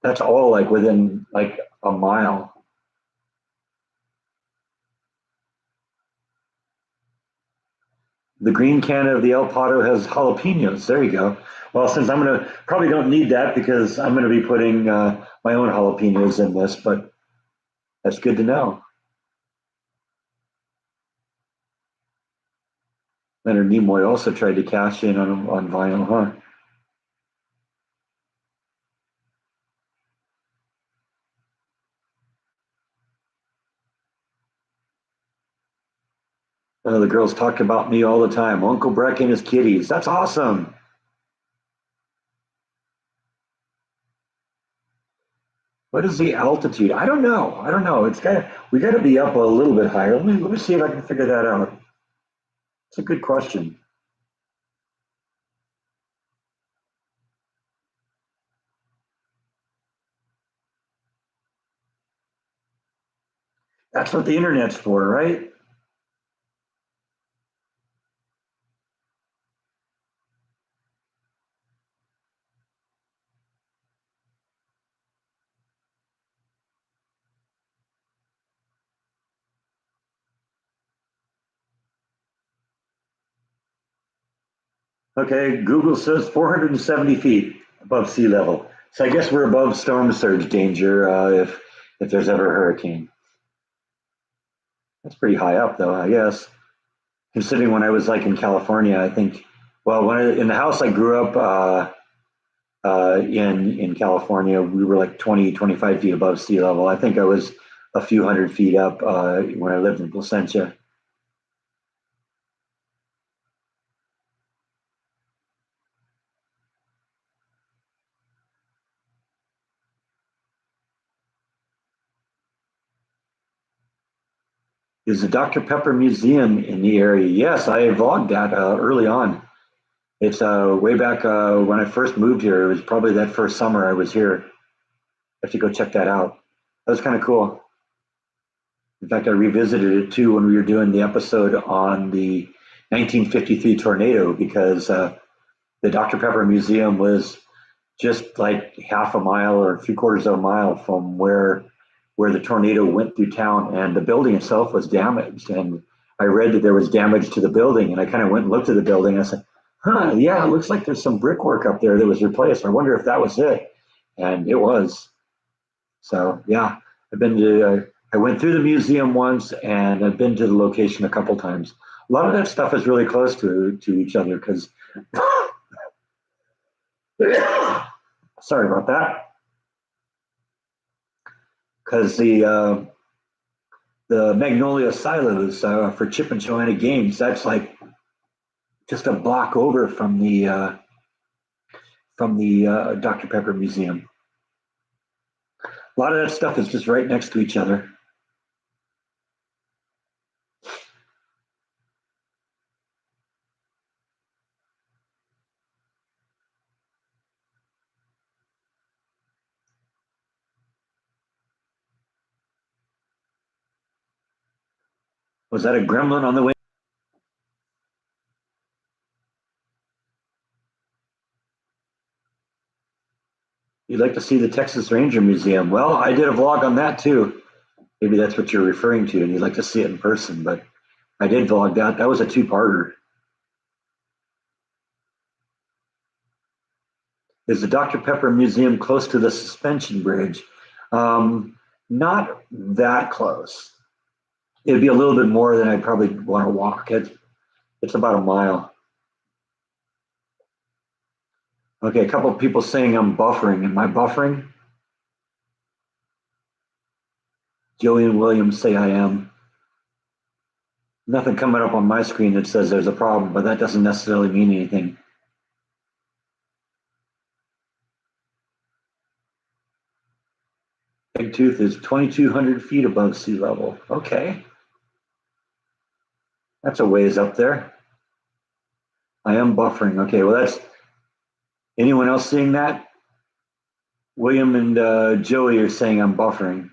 That's all like within like a mile. The green can of the El Pato has jalapenos. There you go. Well, since I'm gonna probably don't need that because I'm gonna be putting my own jalapenos in this, but that's good to know. Leonard Nimoy also tried to cash in on vinyl, huh? The girls talk about me all the time. Uncle Breck and his kitties. That's awesome. What is the altitude? I don't know. I don't know. It's got we got to be up a little bit higher. Let me see if I can figure that out. It's a good question. That's what the internet's for, right? Okay, Google says 470 feet above sea level. So I guess we're above storm surge danger if there's ever a hurricane. That's pretty high up, though, I guess. Considering when I was like in California, I think. Well, in the house I grew up in California, we were like 20, 25 feet above sea level. I think I was a few hundred feet up when I lived in Placentia. There's a Dr. Pepper Museum in the area. Yes, I vlogged that early on. It's way back when I first moved here. It was probably that first summer I was here. I have to go check that out. That was kind of cool. In fact, I revisited it too when we were doing the episode on the 1953 tornado because the Dr. Pepper Museum was just like half a mile or three quarters of a mile from where the tornado went through town, and the building itself was damaged. And I read that there was damage to the building, and I kind of went and looked at the building. And I said, "Huh, yeah, it looks like there's some brickwork up there that was replaced. I wonder if that was it." And it was. So yeah, I've been to. I went through the museum once, and I've been to the location a couple times. A lot of that stuff is really close to each other because. Sorry about that. Because the Magnolia Silos for Chip and Joanna Games, that's like just a block over from the Dr. Pepper Museum. A lot of that stuff is just right next to each other. Was that a gremlin on the way? You'd like to see the Texas Ranger Museum? Well, I did a vlog on that too. Maybe that's what you're referring to, and you'd like to see it in person. But I did vlog that. That was a two-parter. Is the Dr. Pepper Museum close to the suspension bridge? Not that close. It'd be a little bit more than I'd probably want to walk. It's about a mile. Okay, a couple of people saying I'm buffering. Am I buffering? Joey and Williams say I am. Nothing coming up on my screen that says there's a problem, but that doesn't necessarily mean anything. Big Tooth is 2,200 feet above sea level. Okay, that's a ways up there. I am buffering. Okay, well, that's anyone else seeing that? William and Joey are saying I'm buffering.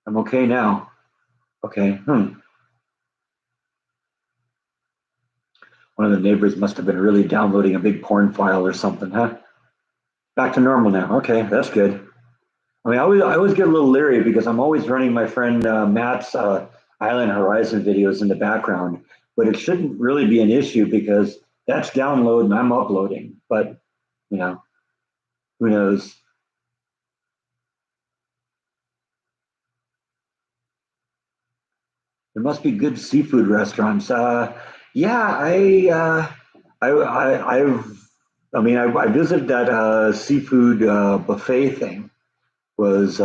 I'm okay now. Okay. One of the neighbors must have been really downloading a big porn file or something, huh? Back to normal now. Okay, that's good. I mean, I always get a little leery because I'm always running my friend Matt's Island Horizon videos in the background, but it shouldn't really be an issue because that's download and I'm uploading. But you know, who knows? There must be good seafood restaurants. Yeah, I mean, I visited that seafood buffet thing was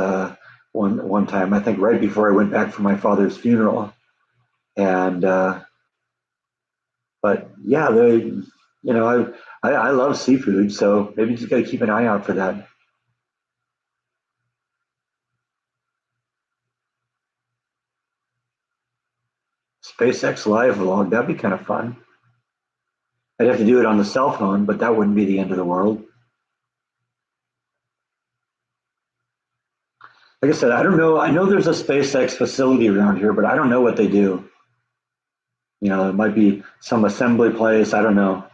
one time. I think right before I went back for my father's funeral, and but yeah, I love seafood, so maybe just got to keep an eye out for that. SpaceX live vlog, that'd be kind of fun. I'd have to do it on the cell phone, but that wouldn't be the end of the world. Like I said, I don't know. I know there's a SpaceX facility around here, but I don't know what they do. It might be some assembly place. I don't know.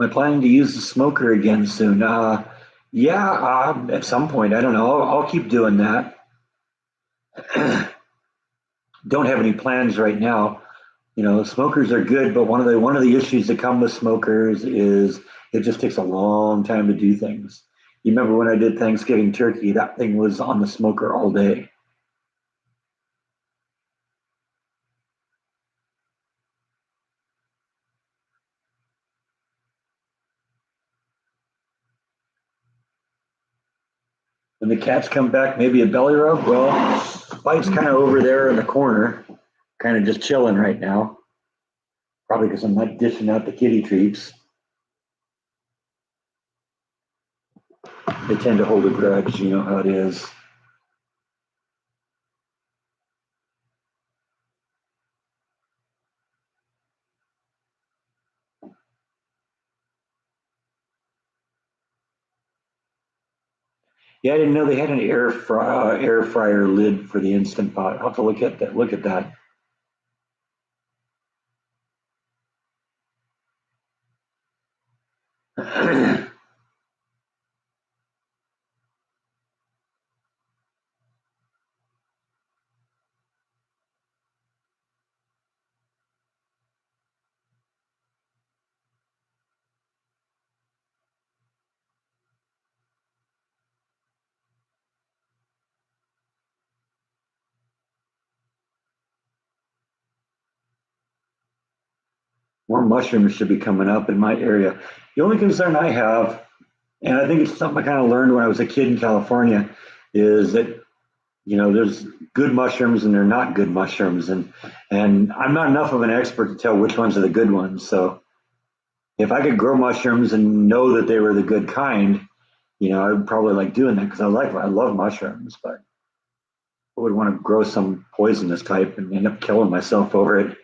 Am I planning to use the smoker again soon? Yeah, at some point. I don't know. I'll keep doing that. Don't have any plans right now. Smokers are good, but one of the issues that come with smokers is it just takes a long time to do things. You remember when I did Thanksgiving turkey? That thing was on the smoker all day. When the cats come back, maybe a belly rub. Well, Spike's kind of over there in the corner, kind of just chilling right now. Probably because I'm not dishing out the kitty treats. They tend to hold a grudge. You know how it is. Yeah, I didn't know they had an air fryer lid for the instant pot. I'll have to look at that. Look at that. More mushrooms should be coming up in my area. The only concern I have, and I think it's something I kind of learned when I was a kid in California, is that there's good mushrooms and they're not good mushrooms, and I'm not enough of an expert to tell which ones are the good ones. So if I could grow mushrooms and know that they were the good kind, I would probably like doing that because I love mushrooms, but I would want to grow some poisonous type and end up killing myself over it.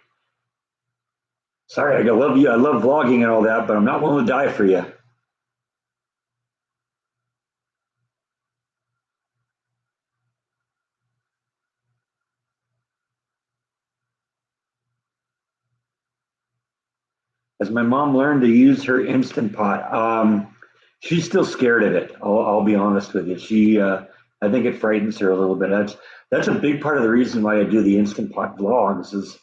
Sorry, I love you. I love vlogging and all that, but I'm not willing to die for you. As my mom learned to use her instant pot, she's still scared of it. I'll be honest with you. I think it frightens her a little bit. That's a big part of the reason why I do the instant pot vlogs is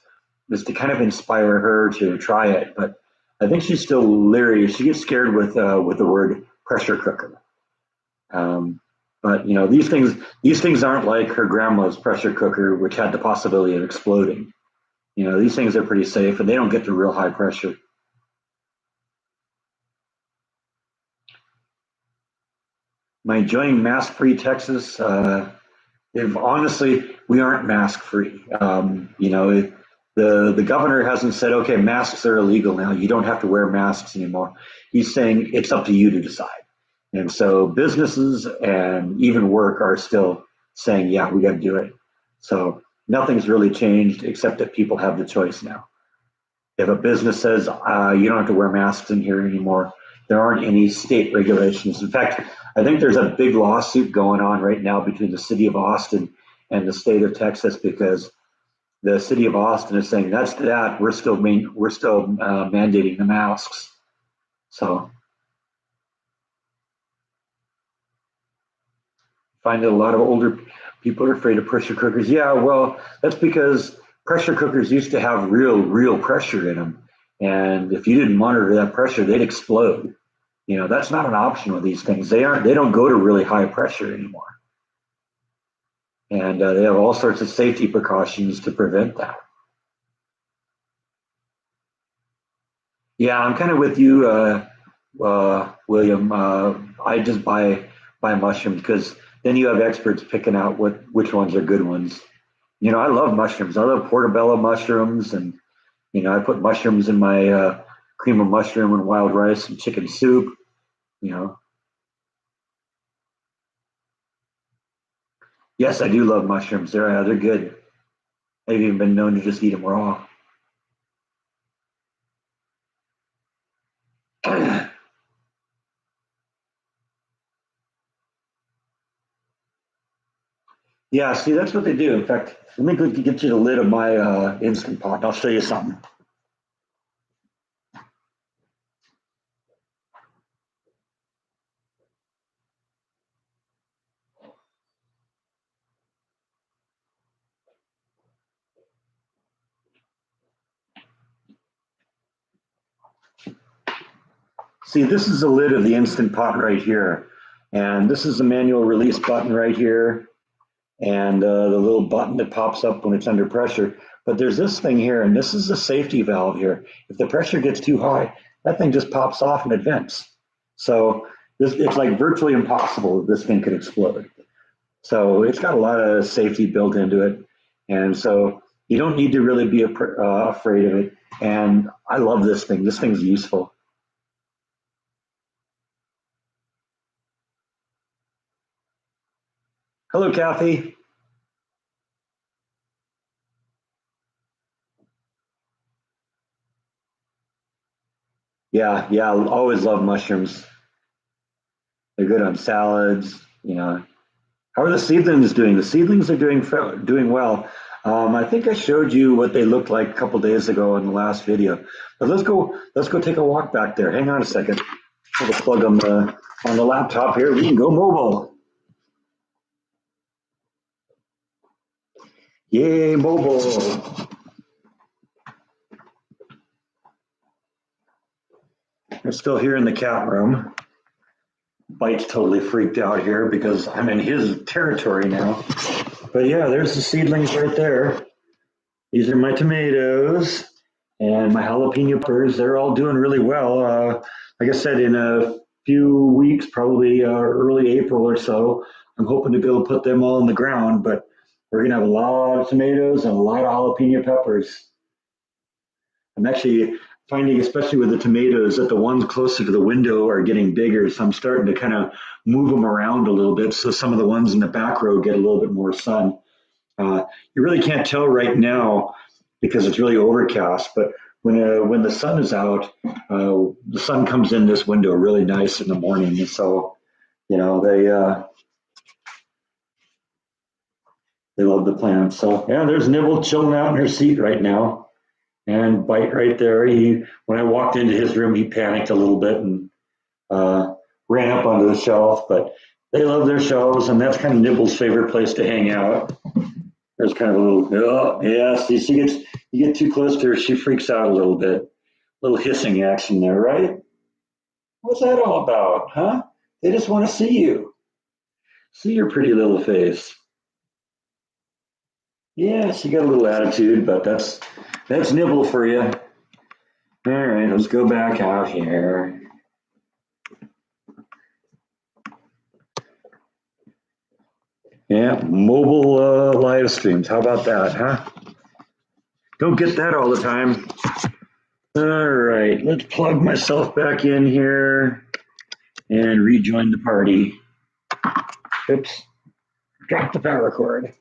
to kind of inspire her to try it. But I think she's still leery. She gets scared with the word pressure cooker. Um, but these things aren't like her grandma's pressure cooker, which had the possibility of exploding. These things are pretty safe and they don't get to real high pressure. Am I enjoying mask-free Texas? If honestly, we aren't mask-free. The governor hasn't said, okay, masks are illegal now. You don't have to wear masks anymore. He's saying it's up to you to decide. And so businesses and even work are still saying, yeah, we got to do it. So nothing's really changed except that people have the choice now. If a business says you don't have to wear masks in here anymore, there aren't any state regulations. In fact, I think there's a big lawsuit going on right now between the city of Austin and the state of Texas because the city of Austin is saying that's that we're still mandating the masks. So find that a lot of older people are afraid of pressure cookers. Yeah, well, that's because pressure cookers used to have real pressure in them, and if you didn't monitor that pressure, they'd explode. That's not an option with these things. They don't go to really high pressure anymore, and they have all sorts of safety precautions to prevent that. Yeah, I'm kind of with you, William. I just buy mushrooms because then you have experts picking out which ones are good ones. I love mushrooms. I love portobello mushrooms, and I put mushrooms in my cream of mushroom and wild rice and chicken soup. You know, yes, I do love mushrooms. They're good. I've even been known to just eat them raw. Yeah, see, that's what they do. In fact, let me go get you the lid of my Instant Pot, and I'll show you something. See, this is the lid of the Instant Pot right here. And this is the manual release button right here. And the little button that pops up when it's under pressure. But there's this thing here, and this is the safety valve here. If the pressure gets too high, that thing just pops off and it vents. So it's like virtually impossible that this thing could explode. So it's got a lot of safety built into it. And so you don't need to really be afraid of it. And I love this thing. This thing's useful. Hello, Kathy. Yeah, I always love mushrooms. They're good on salads. How are the seedlings doing? The seedlings are doing well. I think I showed you what they looked like a couple days ago in the last video. But let's go take a walk back there. Hang on a second. I'll plug on the laptop here. We can go mobile. Yay, mobile. I'm still here in the cat room. Bite's totally freaked out here because I'm in his territory now. But yeah, there's the seedlings right there. These are my tomatoes and my jalapeno peppers. They're all doing really well. Like I said, in a few weeks, probably early April or so, I'm hoping to be able to put them all in the ground. But we're going to have a lot of tomatoes and a lot of jalapeno peppers. I'm actually finding, especially with the tomatoes, that the ones closer to the window are getting bigger. So I'm starting to kind of move them around a little bit. So some of the ones in the back row get a little bit more sun. You really can't tell right now because it's really overcast, but when the sun is out, the sun comes in this window really nice in the morning. And so, they love the plants. So yeah, there's Nibble chilling out in her seat right now. And Bite right there. When I walked into his room, he panicked a little bit and ran up onto the shelf. But they love their shelves, and that's kind of Nibble's favorite place to hang out. There's kind of a little, oh, yeah, see, you get too close to her, she freaks out a little bit. A little hissing action there, right? What's that all about, huh? They just want to see you. See your pretty little face. Yeah, she got a little attitude, but that's Nibble for you. All right, let's go back out here. Yeah, mobile live streams. How about that, huh? Don't get that all the time. All right, let's plug myself back in here and rejoin the party. Oops, drop the power cord.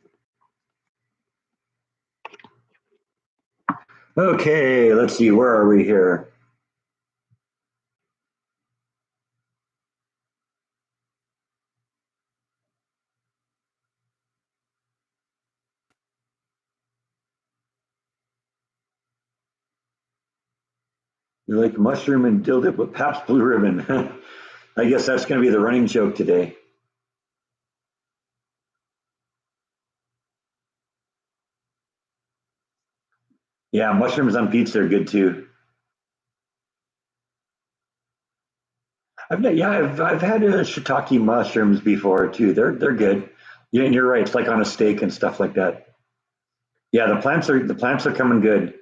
Okay, let's see, where are we here? You like mushroom and dill dip with Pabst Blue Ribbon. I guess that's going to be the running joke today. Yeah, mushrooms on pizza are good too. I've had shiitake mushrooms before too. They're good. Yeah, and you're right. It's like on a steak and stuff like that. Yeah, the plants are coming good.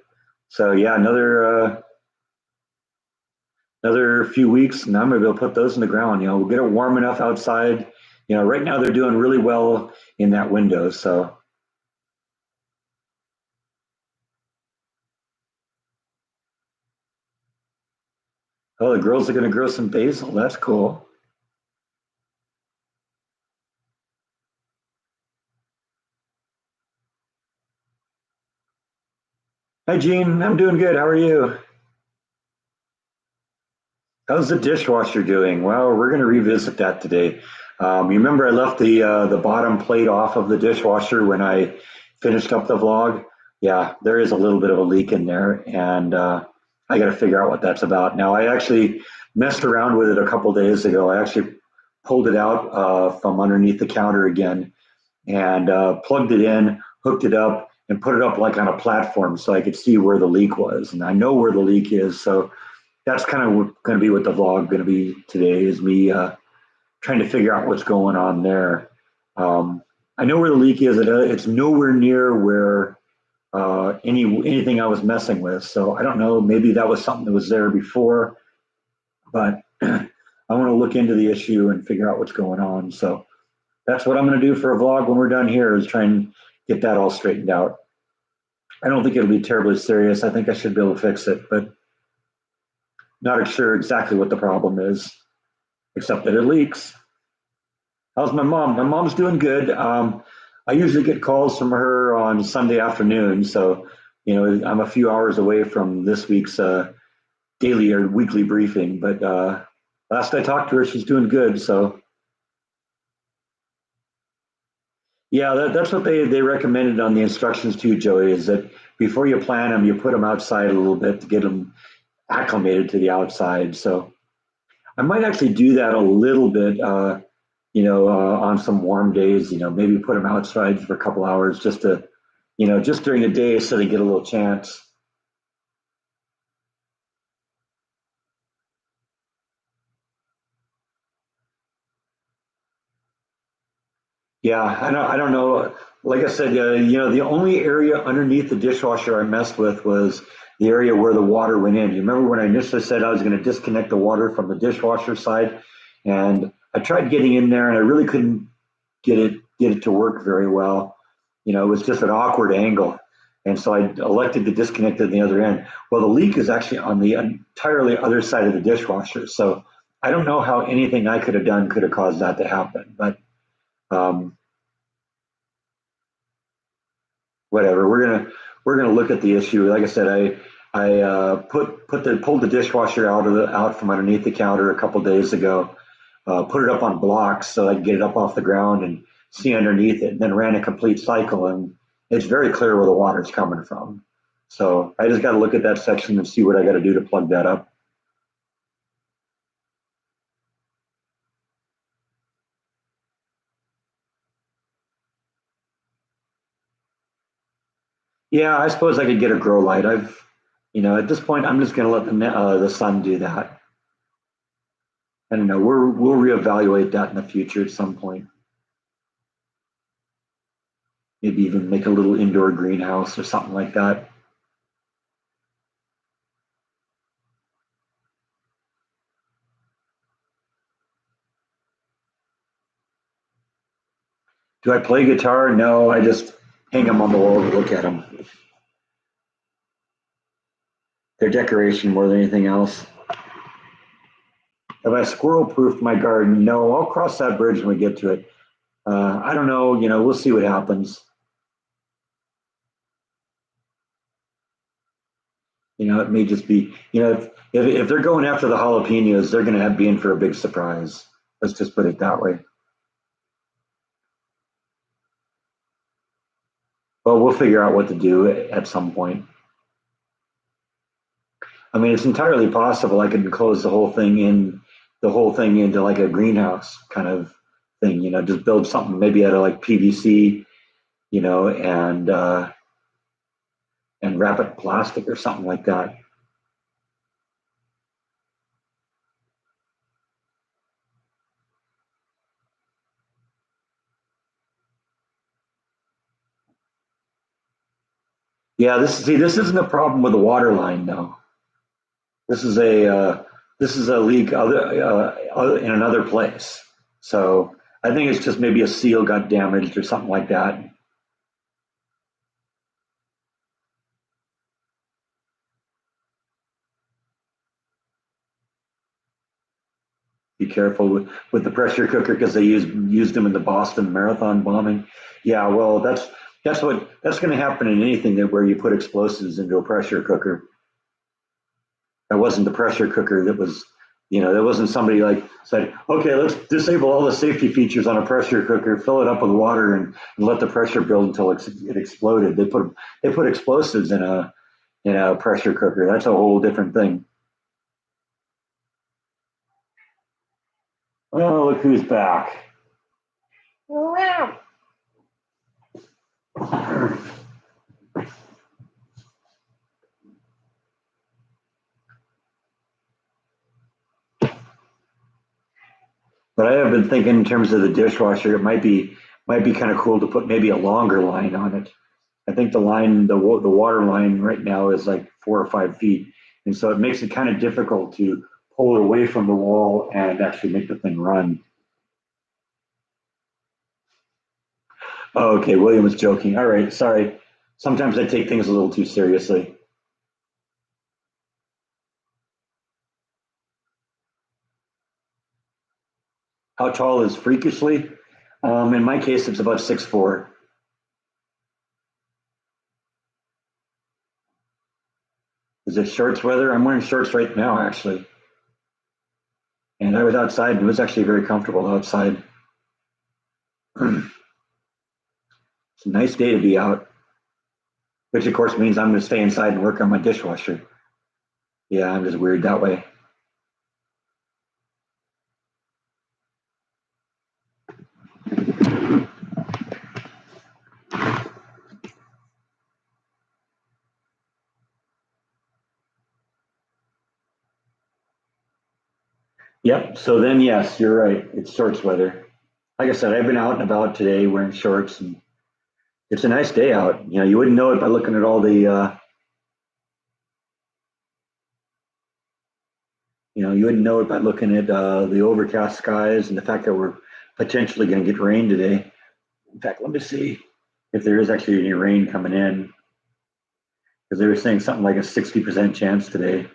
So yeah, another few weeks, and I'm gonna be able to put those in the ground. We'll get it warm enough outside. Right now they're doing really well in that window. So, oh, the girls are gonna grow some basil. That's cool. Hi, Gene. I'm doing good. How are you? How's the dishwasher doing? Well, we're gonna revisit that today. You remember I left the bottom plate off of the dishwasher when I finished up the vlog? Yeah, there is a little bit of a leak in there, and I got to figure out what that's about. Now, I actually messed around with it a couple days ago. I actually pulled it out from underneath the counter again and plugged it in, hooked it up, and put it up like on a platform so I could see where the leak was. And I know where the leak is, so that's kind of going to be what the vlog going to be today is me trying to figure out what's going on there. Um, I know where the leak is. It's nowhere near where anything I was messing with. So I don't know. Maybe that was something that was there before, but I want to look into the issue and figure out what's going on. So that's what I'm going to do for a vlog when we're done here is try and get that all straightened out. I don't think it'll be terribly serious. I think I should be able to fix it, but not sure exactly what the problem is, except that it leaks. How's my mom? My mom's doing good. I usually get calls from her on Sunday afternoon, so I'm a few hours away from this week's daily or weekly briefing. But last I talked to her, she's doing good. So yeah, that's what they recommended on the instructions too, Joey. Is that before you plant them, you put them outside a little bit to get them acclimated to the outside. So I might actually do that a little bit. On some warm days, maybe put them outside for a couple hours just to, just during the day so they get a little chance. Yeah, I don't know. Like I said, the only area underneath the dishwasher I messed with was the area where the water went in. You remember when I initially said I was going to disconnect the water from the dishwasher side, and I tried getting in there, and I really couldn't get it to work very well. It was just an awkward angle, and so I elected to disconnect it at the other end. Well, the leak is actually on the entirely other side of the dishwasher, so I don't know how anything I could have done could have caused that to happen, but. Um, Whatever. We're gonna look at the issue. Like I said, I pulled the dishwasher out from underneath the counter a couple days ago, put it up on blocks so I could get it up off the ground and see underneath it, and then ran a complete cycle, and it's very clear where the water's coming from. So I just got to look at that section and see what I got to do to plug that up. Yeah, I suppose I could get a grow light. At this point, I'm just going to let the sun do that. I don't know. We'll reevaluate that in the future at some point. Maybe even make a little indoor greenhouse or something like that. Do I play guitar? No, I just hang them on the wall to look at them. They're decoration more than anything else. Have I squirrel proofed my garden? No, I'll cross that bridge when we get to it. I don't know. We'll see what happens. It may just be, if they're going after the jalapenos, they're going to be in for a big surprise. Let's just put it that way. Well, we'll figure out what to do at some point. I mean, it's entirely possible I could enclose the whole thing into like a greenhouse kind of thing, just build something maybe out of like PVC, and wrap it in plastic or something like that. Yeah, this isn't a problem with the water line though. This is a leak in another place. So I think it's just maybe a seal got damaged or something like that. Be careful with the pressure cooker because they used them in the Boston Marathon bombing. Yeah, well, that's going to happen in anything that where you put explosives into a pressure cooker. That wasn't the pressure cooker that was, there wasn't somebody like said, okay, let's disable all the safety features on a pressure cooker, fill it up with water, and let the pressure build until it exploded. They put explosives in a pressure cooker. That's a whole different thing. Oh, look who's back. But I have been thinking in terms of the dishwasher, it might be kind of cool to put maybe a longer line on it. I think the water line right now is like 4 or 5 feet, and so it makes it kind of difficult to pull it away from the wall and actually make the thing run. Oh, okay, William was joking. All right, sorry. Sometimes I take things a little too seriously. How tall is freakishly? In my case, it's about 6'4". Is it shorts weather? I'm wearing shorts right now, actually. And I was outside. And it was actually very comfortable outside. It's a nice day to be out, which of course means I'm going to stay inside and work on my dishwasher. Yeah, I'm just weird that way. Yep. So then, yes, you're right. It's shorts weather. Like I said, I've been out and about today wearing shorts, and it's a nice day out. You wouldn't know it by looking at all you wouldn't know it by looking at the overcast skies and the fact that we're potentially going to get rain today. In fact, let me see if there is actually any rain coming in because they were saying something like a 60% chance today.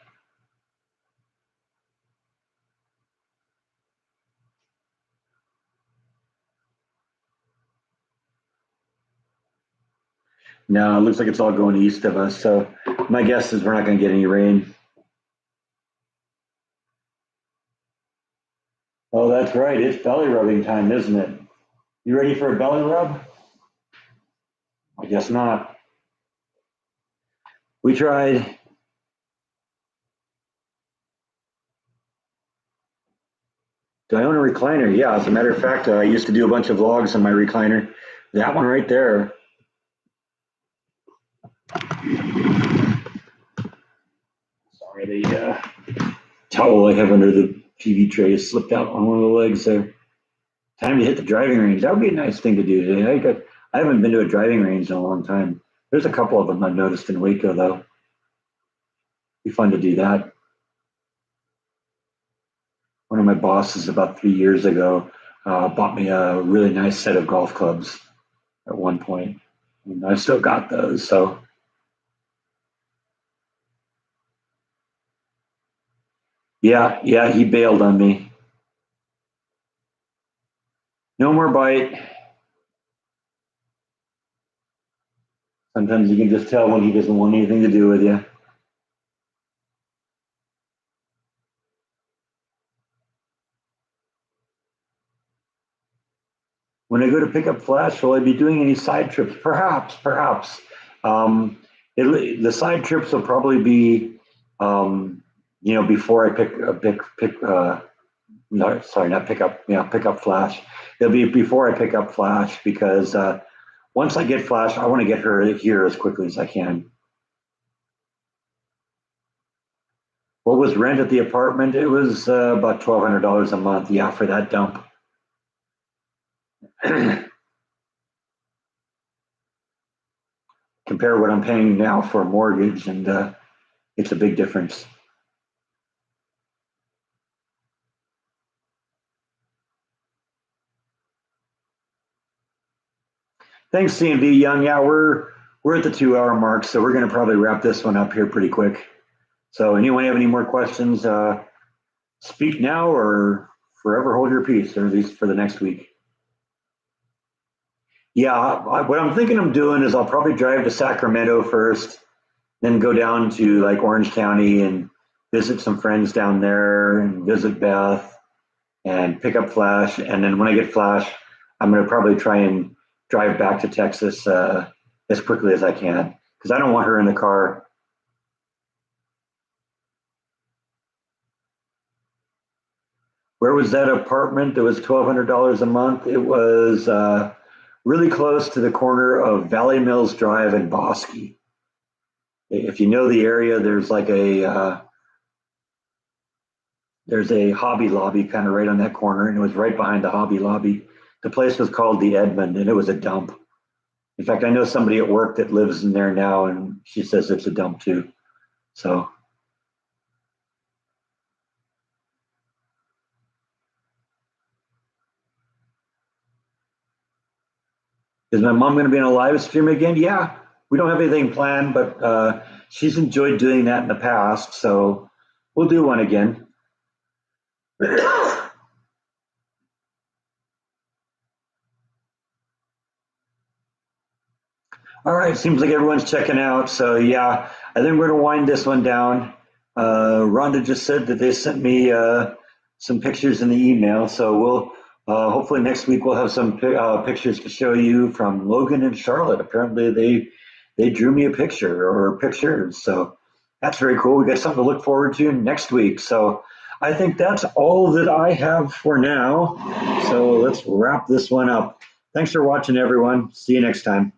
No, it looks like it's all going east of us. So my guess is we're not going to get any rain. Oh, that's right. It's belly rubbing time, isn't it? You ready for a belly rub? I guess not. We tried. Do I own a recliner? Yeah, as a matter of fact, I used to do a bunch of vlogs on my recliner. That one right there. Sorry, the towel I have under the TV tray has slipped out on one of the legs there. Time to hit the driving range. That would be a nice thing to do today. I haven't been to a driving range in a long time. There's a couple of them I've noticed in Waco though. Be fun to do that. One of my bosses about 3 years ago bought me a really nice set of golf clubs at one point. And I still got those. So yeah, yeah, he bailed on me. No more bite. Sometimes you can just tell when he doesn't want anything to do with you. When I go to pick up Flash, will I be doing any side trips? Perhaps, perhaps. The side trips will probably be Before I no, sorry, not pick up, pick up Flash. It'll be before I pick up Flash because once I get Flash, I want to get her here as quickly as I can. What was rent at the apartment? It was about $1,200 a month. Yeah, for that dump. Compare what I'm paying now for a mortgage, and it's a big difference. Thanks, CNV Young. Yeah, we're at the 2 hour mark, so we're going to probably wrap this one up here pretty quick. So, anyone have any more questions? Speak now or forever hold your peace, or at least for the next week. Yeah, what I'm thinking of doing is I'll probably drive to Sacramento first, then go down to like Orange County and visit some friends down there and visit Beth and pick up Flash. And then when I get Flash, I'm going to probably try and drive back to Texas as quickly as I can because I don't want her in the car. Where was that apartment that was $1,200 a month? It was really close to the corner of Valley Mills Drive and Bosque. If you know the area, there's a Hobby Lobby kind of right on that corner, and it was right behind the Hobby Lobby. The place was called the Edmond, and it was a dump. In fact, I know somebody at work that lives in there now, and she says it's a dump too. So, is my mom going to be on a live stream again? Yeah, we don't have anything planned, but she's enjoyed doing that in the past, so we'll do one again. All right, seems like everyone's checking out. So yeah, I think we're gonna wind this one down. Rhonda just said that they sent me some pictures in the email, so we'll hopefully next week we'll have some pictures to show you from Logan and Charlotte. Apparently they drew me a picture or pictures, so that's very cool. We got something to look forward to next week. So I think that's all that I have for now. So let's wrap this one up. Thanks for watching, everyone. See you next time.